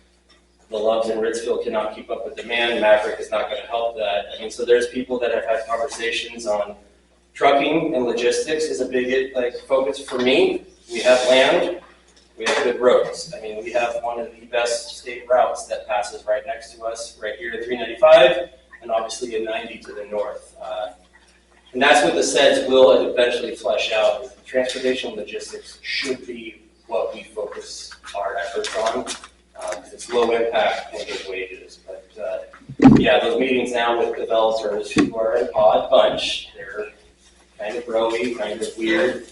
The Love's in Ritzville cannot keep up with demand. Maverick is not going to help that. I mean, so there's people that have had conversations on trucking and logistics is a big focus for me. We have land. We have good roads. I mean, we have one of the best state routes that passes right next to us, right here at 395, and obviously a 90 to the north. And that's what the SEDS will eventually flesh out. Is transportation logistics should be what we focus our efforts on. It's low impact and good wages. But yeah, those meetings now with developers who are an odd bunch, they're kind of rowy, kind of weird.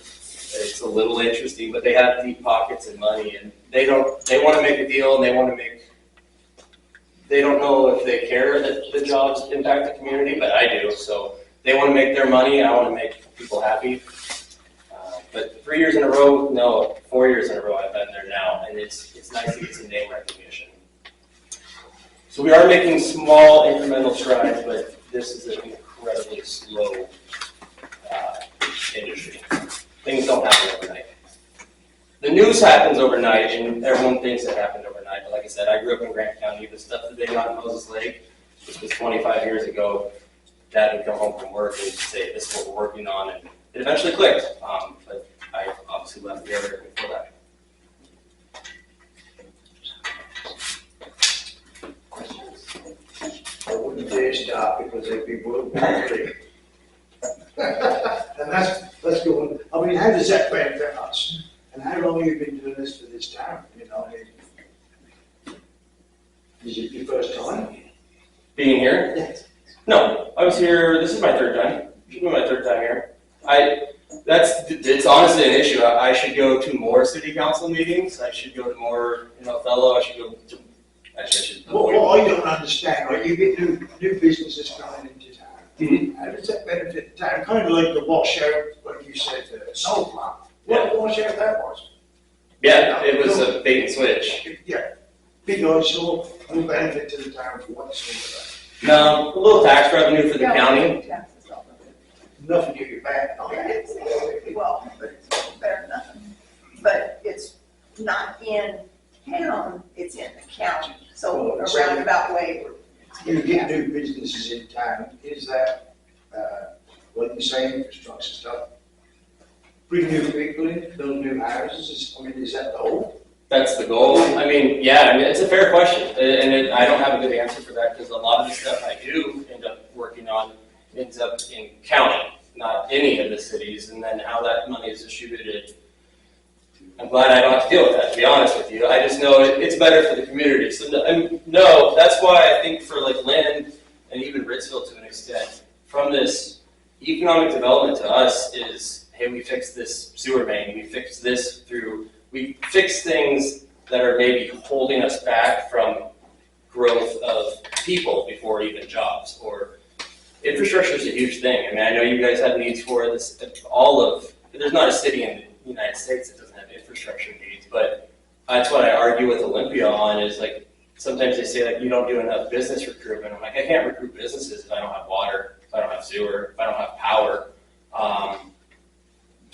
It's a little interesting, but they have deep pockets and money, and they want to make a deal, and they don't know if they care that the jobs impact the community, but I do. So they want to make their money, and I want to make people happy. But 3 years in a row, no, 4 years in a row I've been there now, and it's nice to get some name recognition. So we are making small incremental strides, but this is an incredibly slow industry. Things don't happen overnight. The news happens overnight, and everyone thinks it happened overnight. But like I said, I grew up in Grant County. The stuff that they got in Moses Lake, which was 25 years ago, Dad would come home from work and say, "This is what we're working on," and it eventually clicked. But I obviously left the area before that. I wouldn't dare stop because they'd be world country. And that's good. I mean, how does that benefit us? And how long have you been doing this for this town? Is it your first time? Being here? Yes. No, I was here. This is my third time. Should be my third time here. It's honestly an issue. I should go to more city council meetings. I should go to more Othello. I should go to. Actually, I should. What I don't understand, right? You get new businesses coming into town. Mhm. How does that benefit the town? Kind of like the washout, like you said, the salt plant. What a washout that was. Yeah, it was a bait and switch. Yeah. Big eyesore, no benefit to the town whatsoever. No, a little tax revenue for the county. Taxes off of it. Nothing you get back on that. Well, but it's better than nothing. But it's not in town, it's in the county. So a roundabout way. You get new businesses in town, is that, like you say, infrastructure stuff? Bring new people in, build new houses, is that the whole? That's the goal. I mean, yeah, it's a fair question, and I don't have a good answer for that because a lot of the stuff I do end up working on ends up in county, not any of the cities, and then how that money is distributed. I'm glad I don't have to deal with that, to be honest with you. I just know it's better for the community. So no, that's why I think for like Lynn and even Ritzville to an extent, from this economic development to us is, hey, we fixed this sewer main, we fixed this we fix things that are maybe holding us back from growth of people before even jobs. Or infrastructure is a huge thing. I mean, I know you guys have needs for this. There's not a city in the United States that doesn't have infrastructure needs, but that's what I argue with Olympia on is like, sometimes they say like, you don't do enough business recruitment. I'm like, I can't recruit businesses if I don't have water, if I don't have sewer, if I don't have power.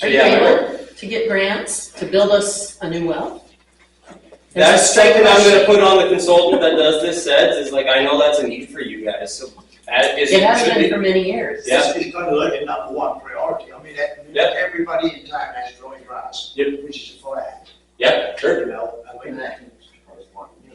Are you able to get grants to build us a new well? That's something I'm going to put on the consultant that does this SEDS is like, I know that's a need for you guys. So It has been for many years. Yeah. It's kind of like a number one priority. I mean, everybody in town has dry grass, which is a fire. Yeah, sure. I mean,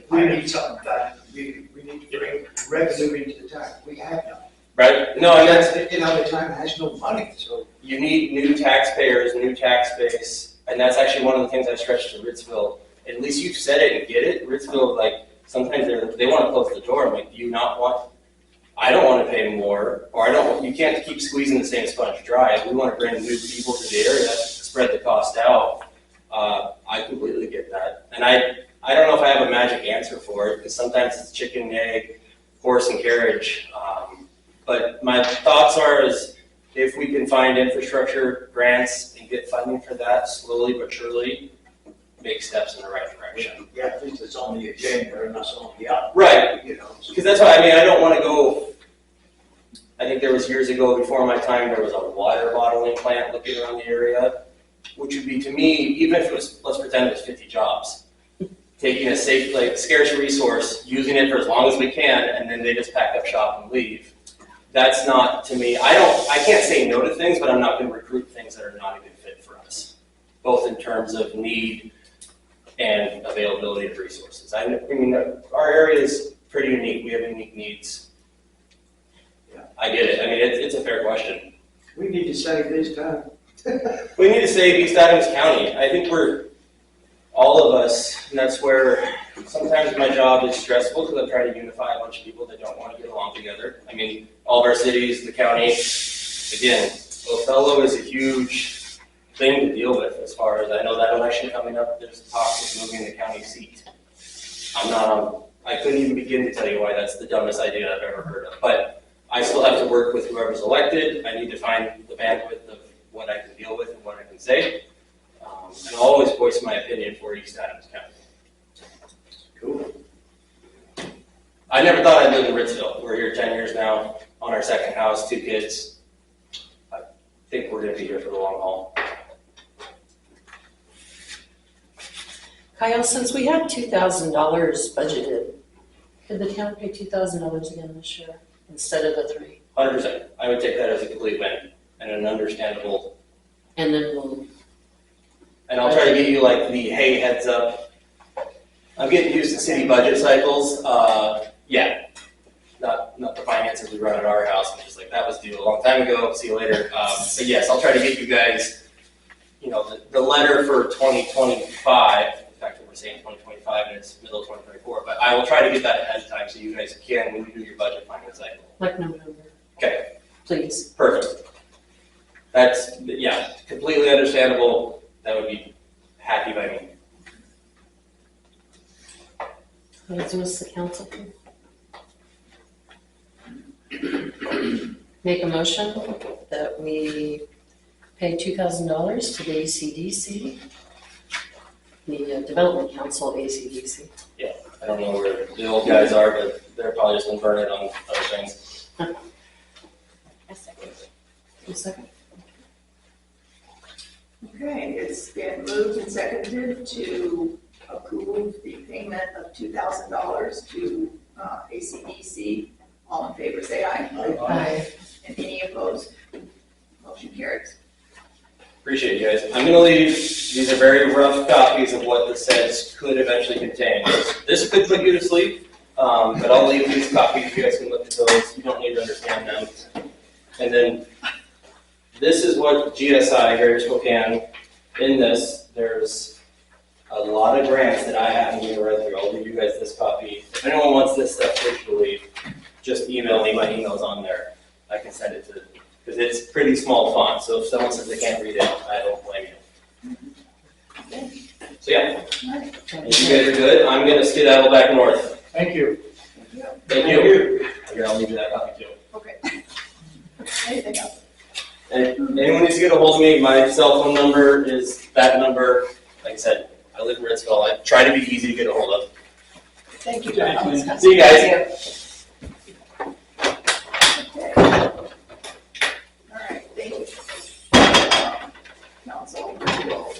we need something done. We need to bring revenue into the town. We have none. Right? No, and that's, The town has no money, so. you need new taxpayers, new tax base, and that's actually one of the things I stretched to Ritzville. At least you've said it and get it. Ritzville, like, sometimes they want to close the door. I'm like, do you not want, I don't want to pay more, or you can't keep squeezing the same sponge dry. We want to bring new people to the area, spread the cost out. I completely get that. And I don't know if I have a magic answer for it, because sometimes it's chicken, egg, horse, and carriage. But my thoughts are is if we can find infrastructure grants and get funding for that slowly but surely, make steps in the right direction. Yeah, at least it's on the agenda and that's on the up. Right, You know. because that's why, I mean, I don't want to go, I think there was years ago before my time, there was a water bottling plant looking around the area, which would be to me, even if it was, let's pretend it was 50 jobs, taking a safe, like scarce resource, using it for as long as we can, and then they just pack up shop and leave. That's not, to me, I can't say no to things, but I'm not going to recruit things that are not a good fit for us, both in terms of need and availability of resources. I mean, our area is pretty unique. We have unique needs. Yeah. I get it. I mean, it's a fair question. We need to save this time. We need to save East Adams County. I think all of us, and that's where sometimes my job is stressful because I'm trying to unify a bunch of people that don't want to get along together. I mean, all of our cities, the county, again, Othello is a huge thing to deal with as far as I know that election coming up, there's talks of moving the county seat. I couldn't even begin to tell you why that's the dumbest idea I've ever heard of, but I still have to work with whoever's elected. I need to find the bandwidth of what I can deal with and what I can say. And I'll always voice my opinion for East Adams County. Cool. I never thought I'd live in Ritzville. We're here 10 years now, on our second house, 2 kids. I think we're gonna be here for the long haul. Kyle, since we have $2,000 budgeted, could the town pay $2,000 again this year instead of the 3? 100%. I would take that as a complete win and an understandable. And then we'll, And I'll try to get you like the, hey, heads up. I'm getting used to city budget cycles. Yeah, not the finances we run at our house. I'm just like, that was due a long time ago. See you later. But yes, I'll try to get you guys, you know, the letter for 2025. In fact, we're saying 2025 and it's middle of 2024. But I will try to get that ahead of time so you guys can when you do your budget finance cycle. like November. Okay, Please. perfect. That's, yeah, completely understandable. That would be happy by me. What was the council? Make a motion that we pay $2,000 to the ACDC, the Development Council ACDC. I don't know where the old guys are, but they're probably just gonna burn it on other things. A second. A second. Okay, it's been moved and seconded to approve the payment of $2,000 to ACDC. All in favor, say aye. Aye. And any opposed? Motion carries. Appreciate you guys. I'm gonna leave, these are very rough copies of what the sets could eventually contain. This could put you to sleep, but I'll leave these copies, you guys can look at those, you don't need to understand them. And then, this is what GSI, Greater Spokane, in this, there's a lot of grants that I haven't even read through. I'll leave you guys this copy. If anyone wants this stuff digitally, just email me, my email's on there. I can send it to, because it's pretty small font, so if someone says they can't read it, I don't blame you. So yeah, if you guys are good, I'm gonna skedaddle back north. Thank you. Thank you. Okay, I'll leave you that copy too. Okay. Anything else? And anyone needs to get a hold of me, my cell phone number is that number. Like I said, I live in Ritzville. I try to be easy to get a hold of. Thank you, John. See you guys. Okay. All right, thank you. Council will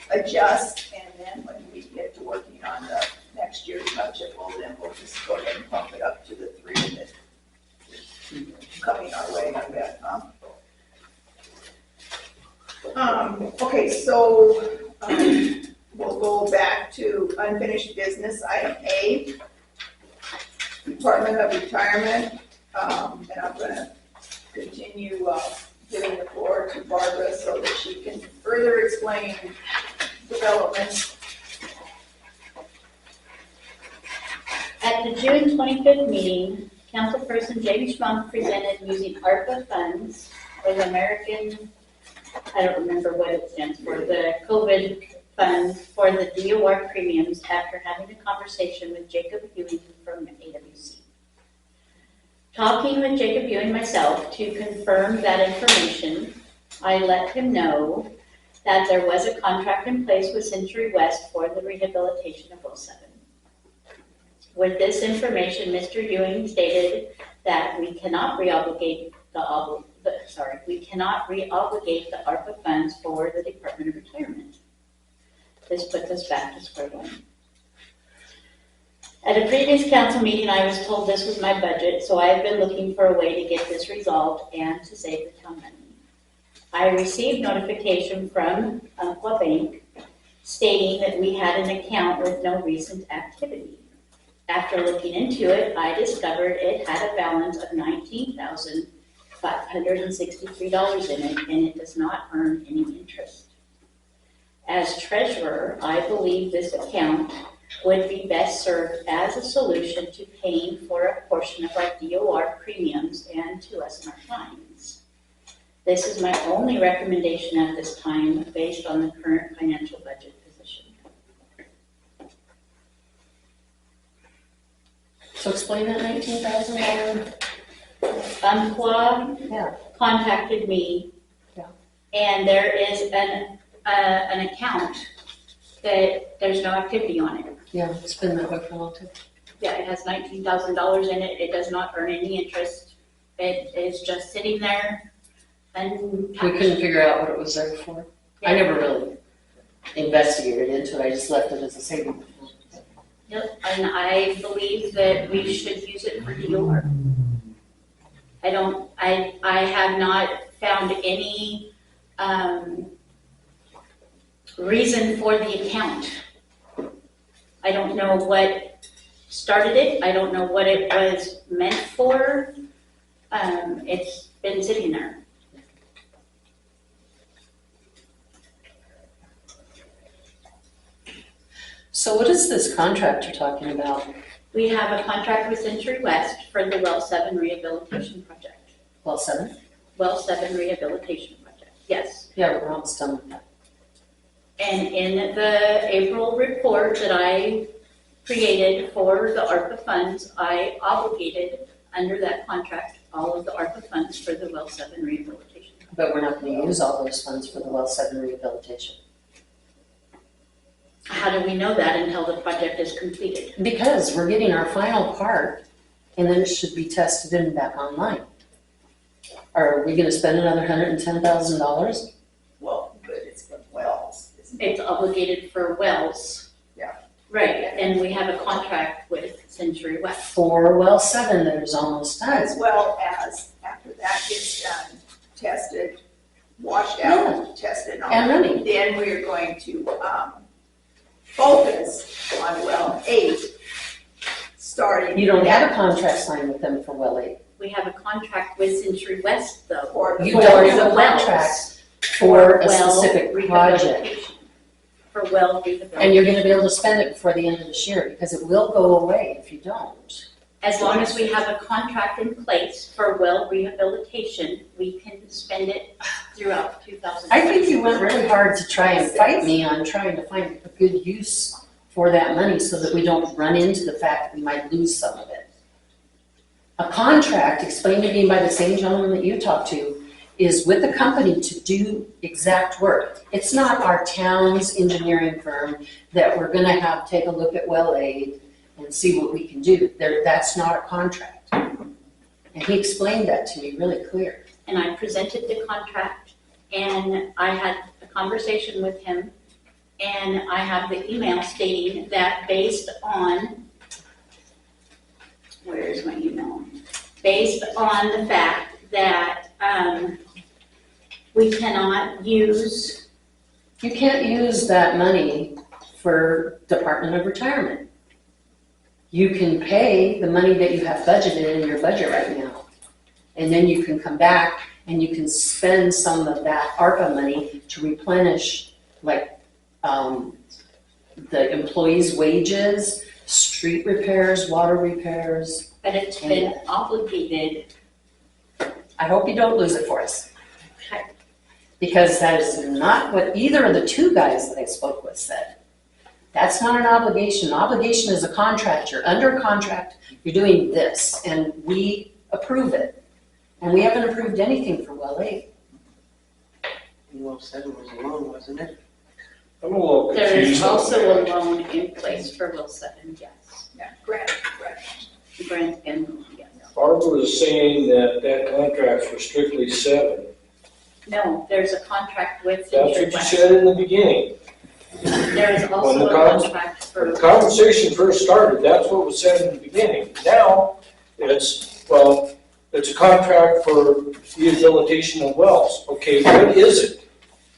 adjust, and then when we get to working on the next year's budget, we'll just go ahead and pump it up to the 3 that is coming our way, I bet, huh? Okay, so, we'll go back to unfinished business, item A, Department of Retirement, and I'm gonna continue, giving the floor to Barbara so that she can further explain developments. At the June 25th meeting, Councilperson Jamie Schmunk presented using ARPA funds for the American, I don't remember what it stands for, the COVID fund for the DOR premiums after having a conversation with Jacob Ewing from AWC. Talking with Jacob Yu and myself to confirm that information, I let him know that there was a contract in place with Century West for the rehabilitation of Well 7. With this information, Mr. Ewing stated that we cannot reobligate the ARPA funds for the Department of Retirement. This puts us back to square one. At a previous council meeting, I was told this was my budget, so I have been looking for a way to get this resolved and to save the town money. I received notification from Umpqua Bank stating that we had an account with no recent activity. After looking into it, I discovered it had a balance of $19,563 in it, and it does not earn any interest. As treasurer, I believe this account would be best served as a solution to paying for a portion of our DOR premiums and to lessen our fines. This is my only recommendation at this time based on the current financial budget position. So explain that $19,000. Umpqua Yeah. contacted me, Yeah. and there is an account that there's no activity on it. Yeah, it's been that way for a long time. Yeah, it has $19,000 in it. It does not earn any interest. It is just sitting there and. We couldn't figure out what it was there for. I never really investigated into it, I just left it as a savings account. Yep, and I believe that we should use it for DOR. I have not found any, reason for the account. I don't know what started it. I don't know what it was meant for. It's been sitting there. So what is this contract you're talking about? We have a contract with Century West for the Well 7 rehabilitation project. Well, 7? Well 7 rehabilitation project, yes. Yeah, we're almost done with that. And in the April report that I created for the ARPA funds, I obligated under that contract all of the ARPA funds for the Well 7 rehabilitation. But we're not going to use all those funds for the Well 7 rehabilitation. How do we know that until the project is completed? Because we're getting our final part, and then it should be tested and back online. Are we going to spend another $110,000? Well, but it's for wells, isn't it? It's obligated for wells. Yeah. Right, and we have a contract with Century West. For Well 7 that is almost done. As well as after that gets done, tested, washed out, tested And on, running. then we're going to, focus on well 8, starting. You don't have a contract signed with them for Well 8. We have a contract with Century West though. For the You don't have a the wells. contract for a well specific project. rehabilitation. For well rehabilitation. And you're going to be able to spend it before the end of this year, because it will go away if you don't. As long as we have a contract in place for well rehabilitation, we can spend it throughout 2000. I think you went really hard to try and fight me on trying to find a good use for that money so that we don't run into the fact that we might lose some of it. A contract, explained to me by the same gentleman that you talked to, is with a company to do exact work. It's not our town's engineering firm that we're gonna have take a look at Well 8 and see what we can do. That's not a contract. And he explained that to me really clear. And I presented the contract, and I had a conversation with him, and I have the email stating that based on, where is my email? Based on the fact that we cannot use. You can't use that money for Department of Retirement. You can pay the money that you have budgeted in your budget right now. And then you can come back and you can spend some of that ARPA money to replenish, like, the employees' wages, street repairs, water repairs. But it's been obligated. I hope you don't lose it for us. Okay. Because that is not what either of the two guys that I spoke with said. That's not an obligation. An obligation is a contract. You're under contract, you're doing this, and we approve it. And we haven't approved anything for well 8. Well, 7 was a loan, wasn't it? I'm a little There confused. is on also that. a loan in place for Will 7, yes. Yeah, grant. Grant and loan, yes. Barbara was saying that that contract's for strictly 7. No, there's a contract with That's what Century you West. said in the beginning. There is When also the a contract When the for, conversation first started, that's what was said in the beginning. Now, it's a contract for rehabilitation of wells. Okay, what is it?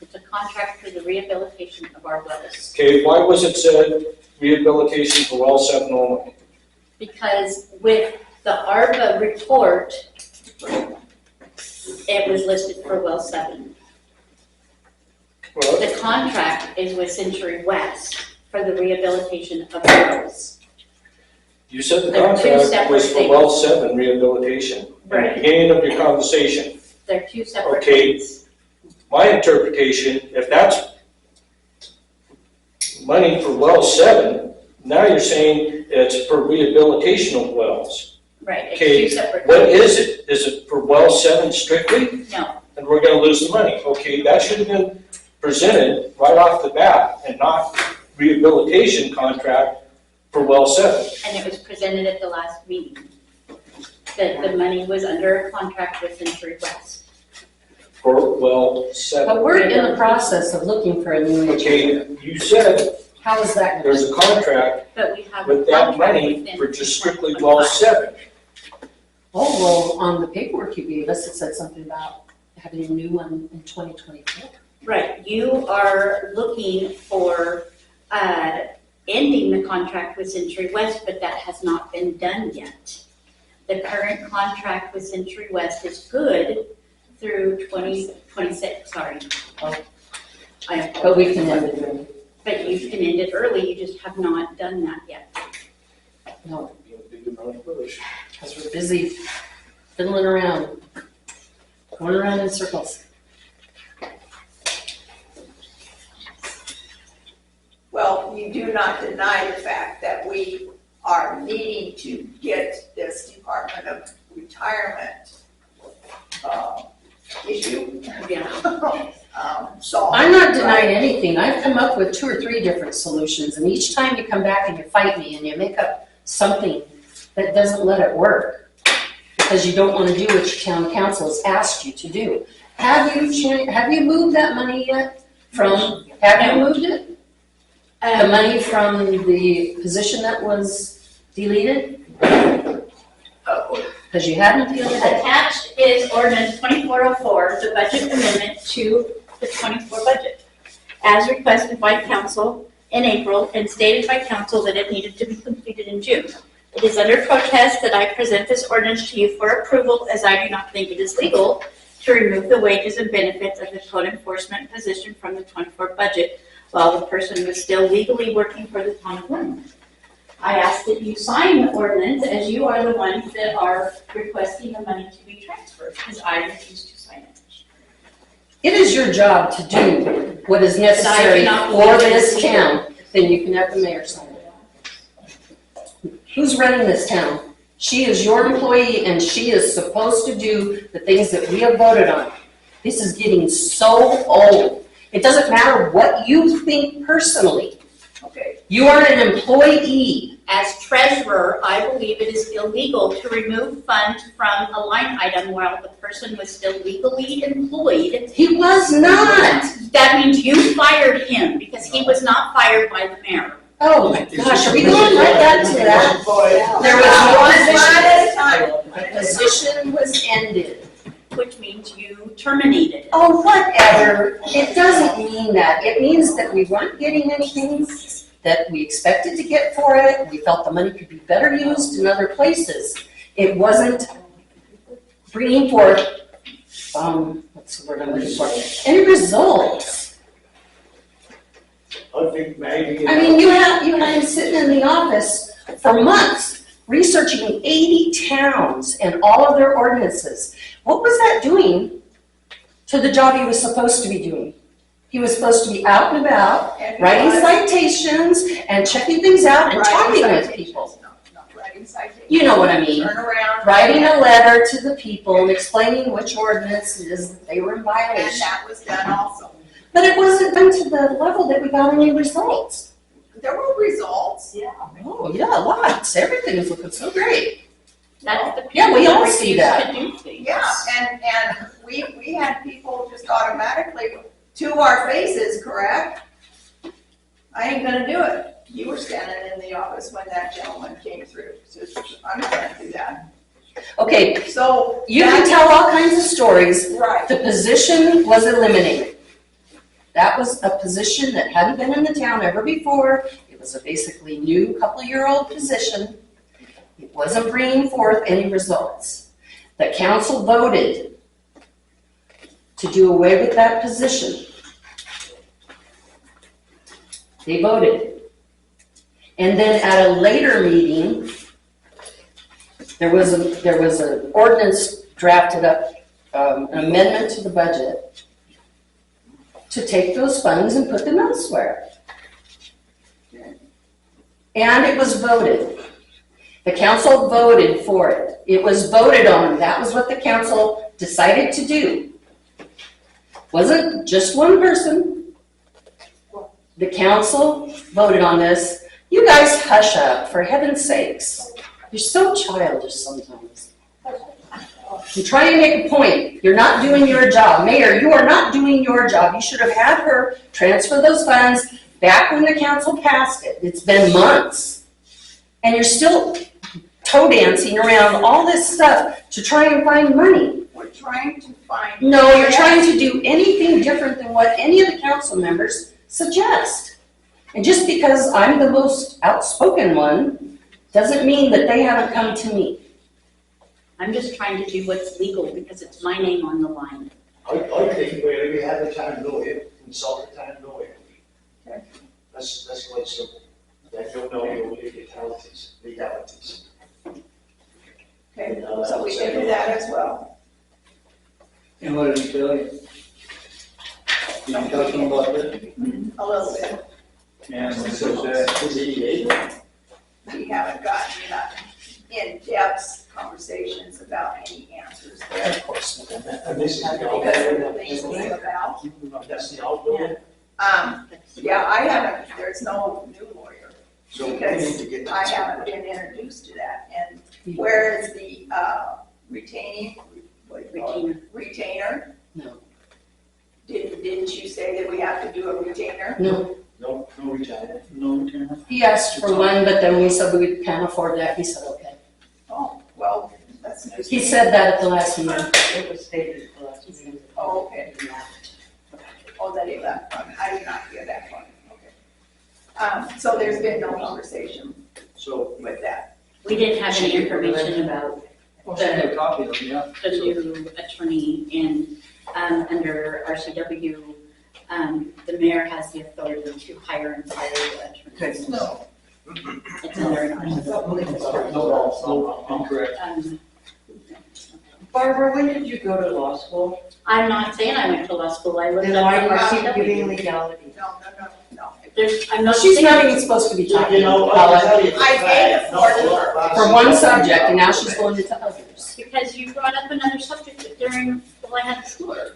it's a contract for the rehabilitation of our wells. Okay, why was it said rehabilitation for well 7 only? Because with the ARPA report, it was listed for well 7. Well, The contract is with Century West for the rehabilitation of wells. you said the They're two contract was separate for well 7 rehabilitation. In the Right. beginning of your conversation. They're two separate Okay. things. My interpretation, if that's money for well 7, now you're saying it's for rehabilitation of wells. Right, Okay, it's two separate. What is it? Is it for well 7 strictly? No, And we're gonna lose the money. Okay, that should have been presented right off the bat and not rehabilitation contract for well 7. and it was presented at the last meeting. That the money was under a contract with Century West. For well 7. But we're in the process of looking for a new engineer. Okay, you said How is that going there's a contract But we have a with that contract money with them for just for strictly well 7. Oh, well, on the paperwork you gave us, it said something about having a new one in 2024. Right, you are looking for, ending the contract with Century West, but that has not been done yet. The current contract with Century West is good through 2026, sorry. Oh. I But we apologize. can end it early. But you can end it early, you just have not done that yet. No, Big amount of push. because we're busy fiddling around, going around in circles. Well, you do not deny the fact that we are needing to get this Department of Retirement issue Yeah. solved. I'm not denying anything. I've come up with 2 or 3 different solutions, and each time you come back and you fight me and you make up something that doesn't let it work because you don't want to do what your town council has asked you to do. Have you moved that money yet have you moved it? The money from the position that was deleted? Because you hadn't the other day. Attached is ordinance 2404, the budget amendment to the 24 budget, as requested by council in April and stated by council that it needed to be completed in June. It is under protest that I present this ordinance to you for approval, as I do not think it is legal to remove the wages and benefits of the code enforcement position from the 24 budget while the person was still legally working for the town of Lynn. I ask that you sign the ordinance, as you are the ones that are requesting the money to be transferred, because I refuse to sign it. It is your job to do what is necessary not for believe it this is legal. town, then you can have the mayor sign it. Who's running this town? She is your employee and she is supposed to do the things that we have voted on. This is getting so old. It doesn't matter what you think personally. Okay, You are an employee. As treasurer, I believe it is illegal to remove funds from a line item while the person was still legally employed. He was not. That means you fired him, because he was not fired by the mayor. Oh my gosh, are we going right back to that? There was one position. The position was ended. Which means you terminated. Oh, whatever. It doesn't mean that. It means that we weren't getting anything that we expected to get for it. We felt the money could be better used in other places. It wasn't bringing forth, what's the word I'm looking for? Any results. I think maybe. I mean, you had him sitting in the office for months, researching 80 towns and all of their ordinances. What was that doing to the job he was supposed to be doing? He was supposed to be out and about, writing citations and checking things out and talking with people. Not writing citations. citation. You know what I mean. Turn around. Writing a letter to the people and explaining which ordinance it is that they were in And violation. that was done also. But it wasn't done to the level that we got any results. There were results. Oh, yeah, lots. Everything is looking so great. That's the Yeah, we people all that see refuse that. to do things. Yeah, and we had people just automatically to our faces, correct? I ain't gonna do it. You were standing in the office when that gentleman came through, so I'm not gonna do that. Okay, So. you can tell all kinds of stories. Right, The position was eliminated. That was a position that hadn't been in the town ever before. It was a basically new couple-year-old position. It wasn't bringing forth any results. The council voted to do away with that position. They voted. And then at a later meeting, there was an ordinance drafted up, an amendment to the budget to take those funds and put them elsewhere. And it was voted. The council voted for it. It was voted on. That was what the council decided to do. Wasn't just one person. The council voted on this. You guys hush up, for heaven's sakes. You're so childish sometimes. You're trying to make a point. You're not doing your job. Mayor, you are not doing your job. You should have had her transfer those funds back when the council passed it. It's been months. And you're still toe dancing around all this stuff to try and find money. we're trying to find. No, you're trying to do anything different than what any of the council members suggest. And just because I'm the most outspoken one, doesn't mean that they haven't come to me. I'm just trying to do what's legal because it's my name on the line. I think we have the town lawyer, consult the town lawyer. Okay. That's quite simple. They don't know your legalities. Okay, so we can do that as well. And what did he tell you? Did you talk to him about this? A little bit. And so that, We haven't gotten in-depth conversations about any answers there. Of course. And this is the Because of the things we about. That's the outlaw. Yeah, I haven't, there's no new lawyer, So we need to get that. I haven't been introduced to that. And where is the retaining, what do you call it? Retainer? No. Didn't you say that we have to do a retainer? No, No retirement. no return? he asked for one, but then we said we can't afford that. He said, okay. Oh, well, that's news. He said that at the last meeting. It was stated at the last meeting. Oh, okay. Oh, that he left one. I did not hear that one. Okay. So there's been no conversation So with that. We didn't have any information about Well, send me a copy of it, yeah. the new attorney and under RCW, the mayor has the authority to hire and fire attorneys. No. It's under an RCW. No, incorrect. Barbara, when did you go to law school? I'm not saying I went to law school, I looked Then up why the are you giving RCW. legality? No. I'm not She's saying. not even supposed to be talking you know, about I'll it tell you. I paid it for for one subject, and now she's going into others. Because you brought up another subject during, while I had the floor.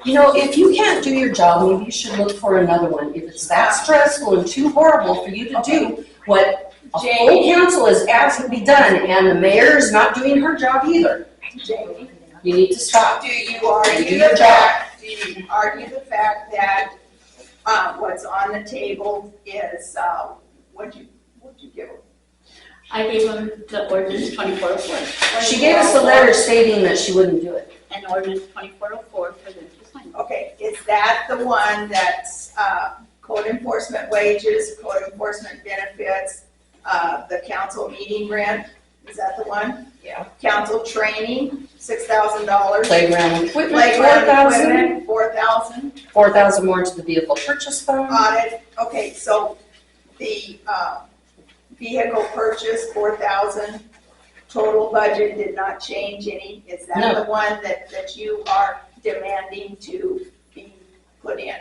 You know, if you can't do your job, maybe you should look for another one. If it's that stressful and too horrible for you to do what a full council is asked to be done, and the mayor is not doing her job either, Jamie, you need to stop. do you Do argue your the job. fact, that, what's on the table is, what'd you give them? I gave them the ordinance 2404. She gave us a letter stating that she wouldn't do it. And ordinance 2404 for them to sign. Okay, is that the one that's, code enforcement wages, code enforcement benefits, the council meeting rent? Is that the one? Yeah. Council training, $6,000. Playground equipment, Playground 4,000. equipment, 4,000. 4,000 more to the vehicle purchase fund. Audit, okay, so the, vehicle purchase, 4,000. Total budget did not change any. Is that No. the one that you are demanding to be put in?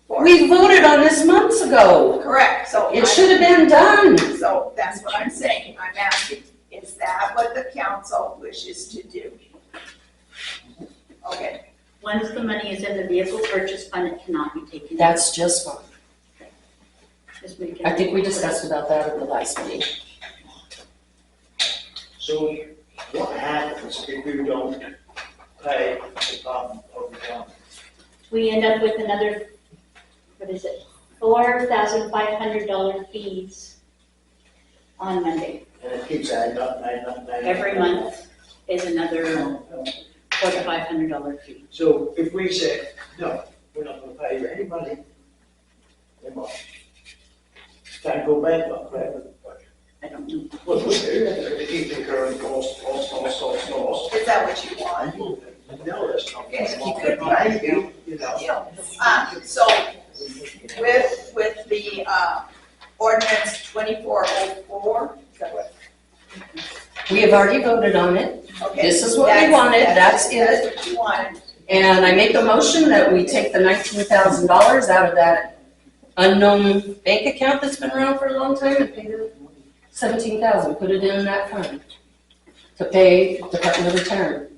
for? We voted on this months ago. Correct, so. It should have been done. So that's what I'm saying. I'm asking, Is that what the council wishes to do? Okay, Once the money is in the vehicle purchase fund, it cannot be taken out. That's just fine. Just make it- I think we discussed about that at the last meeting. So what happens if we don't pay the Department of Economy? We end up with another, what is it, $4,500 fees on Monday. And it keeps adding up, adding up, adding up. Every month is another $400 to $500 fee. So if we say, no, we're not gonna pay anybody, they might. Can't go bankrupt, right? I don't know. Well, we do, they keep incurring costs. is that what you want? No, that's not. Okay, Good, maybe, you know. So with the ordinance 2404, is that what? We have already voted on it, Okay. This is what we wanted, that's it. That's what you wanted. and I make a motion that we take the $19,000 out of that unknown bank account that's been around for a long time and pay the $17,000, put it in that fund to pay Department of Retirement.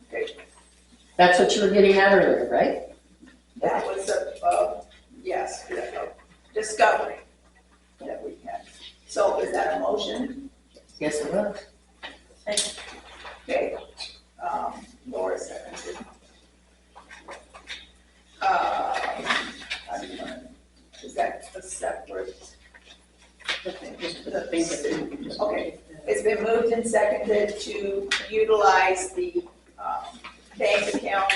Okay. That's what you were getting at earlier, right? That was yes, a discovery that we had. So is that a motion? Yes, it was. Okay, Laura seconded. Is that a separate? Okay, it's been moved and seconded to utilize the bank account,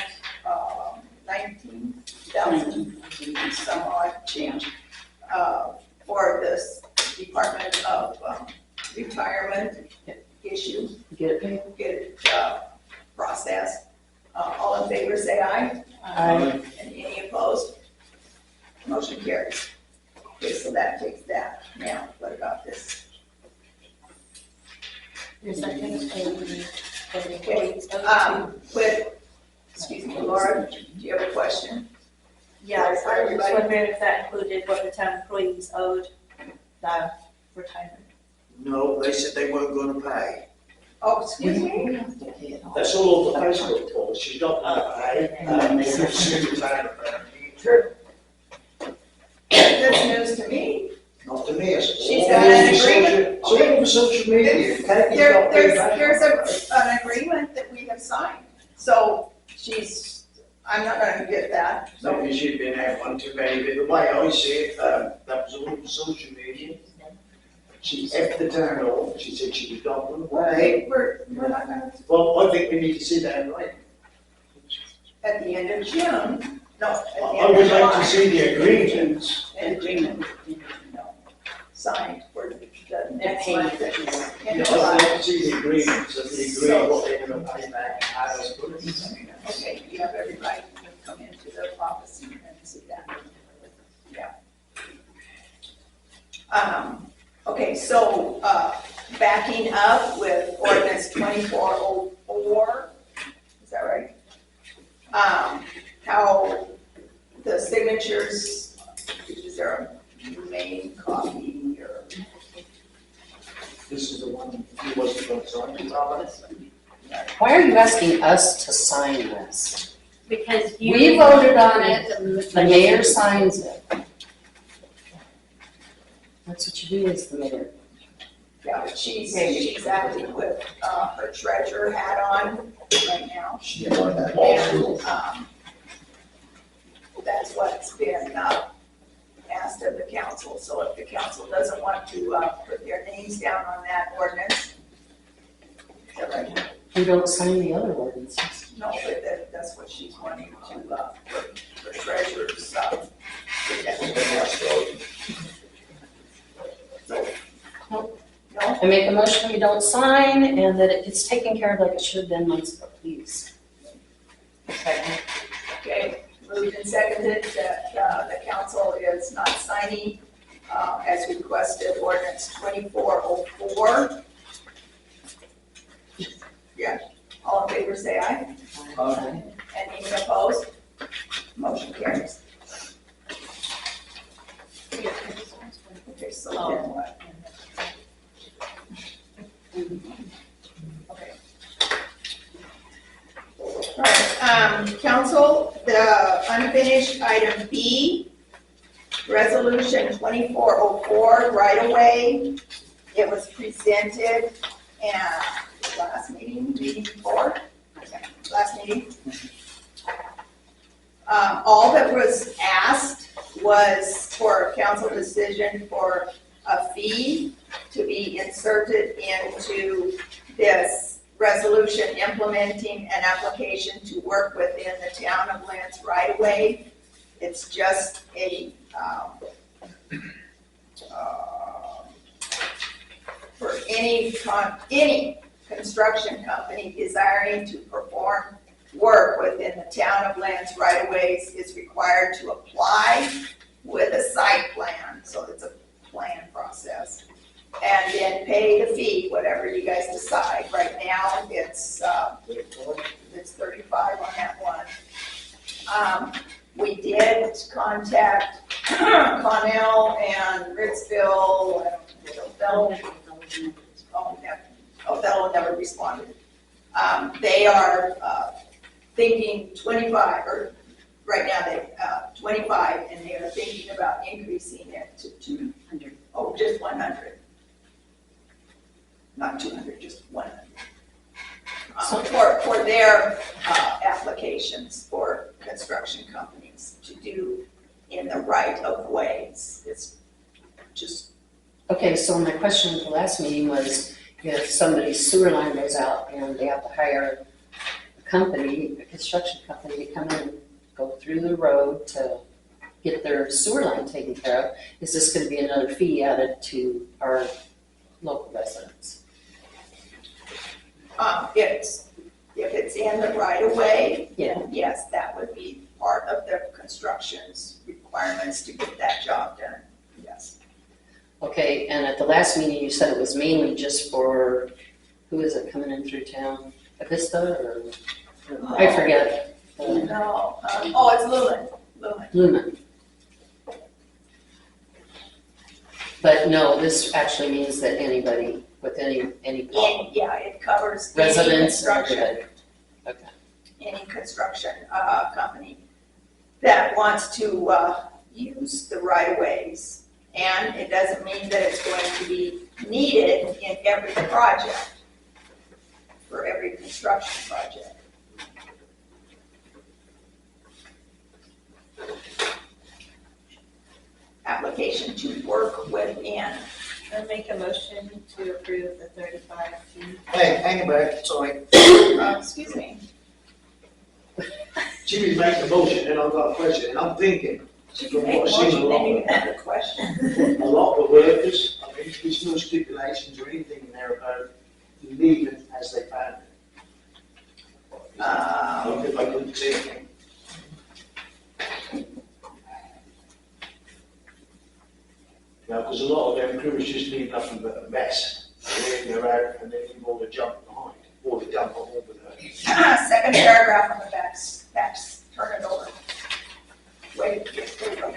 19,000 some odd change, for this Department of Retirement issue, Get it paid? get it processed. All in favor, say aye. Aye. And any opposed? Motion carries. Okay, so that takes that. Now, what about this? Okay, excuse me, Laura, do you have a question? Yeah, I was just Everybody? wondering if that included what the town employees owed the retirement. No, they said they weren't gonna pay. Oh, excuse me? That's all over Facebook post, she's not gonna pay, she's retired. That's news to me. Not to me, it's. She's got an agreement. It's all over social media, Kathy's got There's an agreement that we have signed. So I'm not gonna get that. So Maybe she'd been out one too many, but the way I see it, that was all over social media. She effed the town off, she said she was not gonna pay. we're not gonna, Well, I think we need to see that right. at the end of June, no, at the I end of would like July. to see the agreement. An agreement, no, signed for the next payment. month. That is Yeah, in I'd July. like to see the agreement, so they agree what they're gonna pay back, how it's gonna be. Okay, you have every right to come into the office and see that. Yeah. Okay, so, backing up with ordinance 2404, is that right? How the signatures, is there a main copy or? This is the one he wasn't gonna sign, Robert? Why are you asking us to sign this? Because you. We voted on it, the mayor signs it. That's what you do as the mayor. Yeah, but she's acting with, her treasurer hat on right now. And, that's what's been, asked of the council. So if the council doesn't want to, put their names down on that ordinance, is that right? We don't sign the other ordinances. No, but that's what she's wanting to, for treasurer's, no? I make a motion we don't sign and that it's taken care of like it should have been months ago, please. Okay, moved and seconded that, the council is not signing, as requested, ordinance 2404. Yeah, all in favor, say aye. And any opposed? Motion carries. Okay, so then what? P, Resolution 2404, right away. It was presented at last meeting before, last meeting. All that was asked was for a council decision for a fee to be inserted into this resolution implementing an application to work within the town of Lynn's right-of-way. It's just a, for any construction company desiring to perform work within the town of Lynn's right-of-ways is required to apply with a site plan, so it's a plan process, and then pay the fee, whatever you guys decide. Right now, it's 35 on that one. We did contact Connell and Ritzville and Othello never responded. They are thinking 25, or right now they 25, and they are thinking about increasing it to 200. Oh, just 100. Not 200, just 100. For their applications for construction companies to do in the right of ways. It's just. Okay, so my question at the last meeting was, if somebody's sewer line goes out and they have to hire a company, a construction company to come in and go through the road to get their sewer line taken care of, is this going to be another fee added to our local residents? If it's in the right of way, Yeah. yes, that would be part of the construction's requirements to get that job done, yes. Okay, and at the last meeting, you said it was mainly just for, who is it coming in through town? Avista or, I forget. No, it's Lumen. Lumen. But no, this actually means that anybody with any problem. Yeah, it covers any Residents, construction, everybody. Okay. any construction company that wants to use the right of ways. And it doesn't mean that it's going to be needed in every project, for every construction project. Application to work within. I make a motion to approve the 35 fee. Hey, hang back, sorry. Excuse me. Jimmy's making a motion, and I've got a question, and I'm thinking, She from can make a what I've seen a motion, then you lot, have a question. a lot of workers, I mean, there's no stipulations or anything in there about leaving as they found it. I couldn't see anything. Now, because a lot of them crews just leave nothing but a mess, and then they're out, and then you all the junk behind, or the dump all over there. Second paragraph on the back, turn it over. Wait, yes, there you go.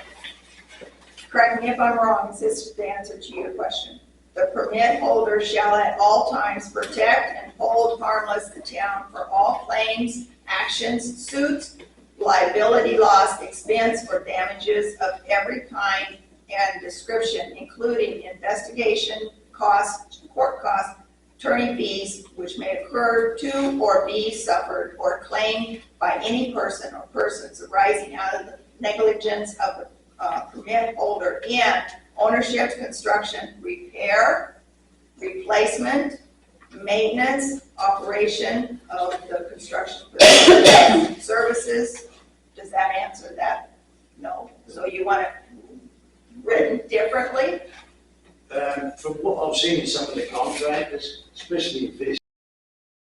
Correct me if I'm wrong, is this the answer to your question? The permit holder shall at all times protect and hold harmless the town for all claims, actions, suits, liability, loss, expense, or damages of every kind and description, including investigation costs, court costs, attorney fees, which may occur to or be suffered or claimed by any person or persons arising out of the negligence of the permit holder in ownership, construction, repair, replacement, maintenance, operation of the construction services. Does that answer that? No. So you want it written differently? From what I've seen in some of the contractors, especially if this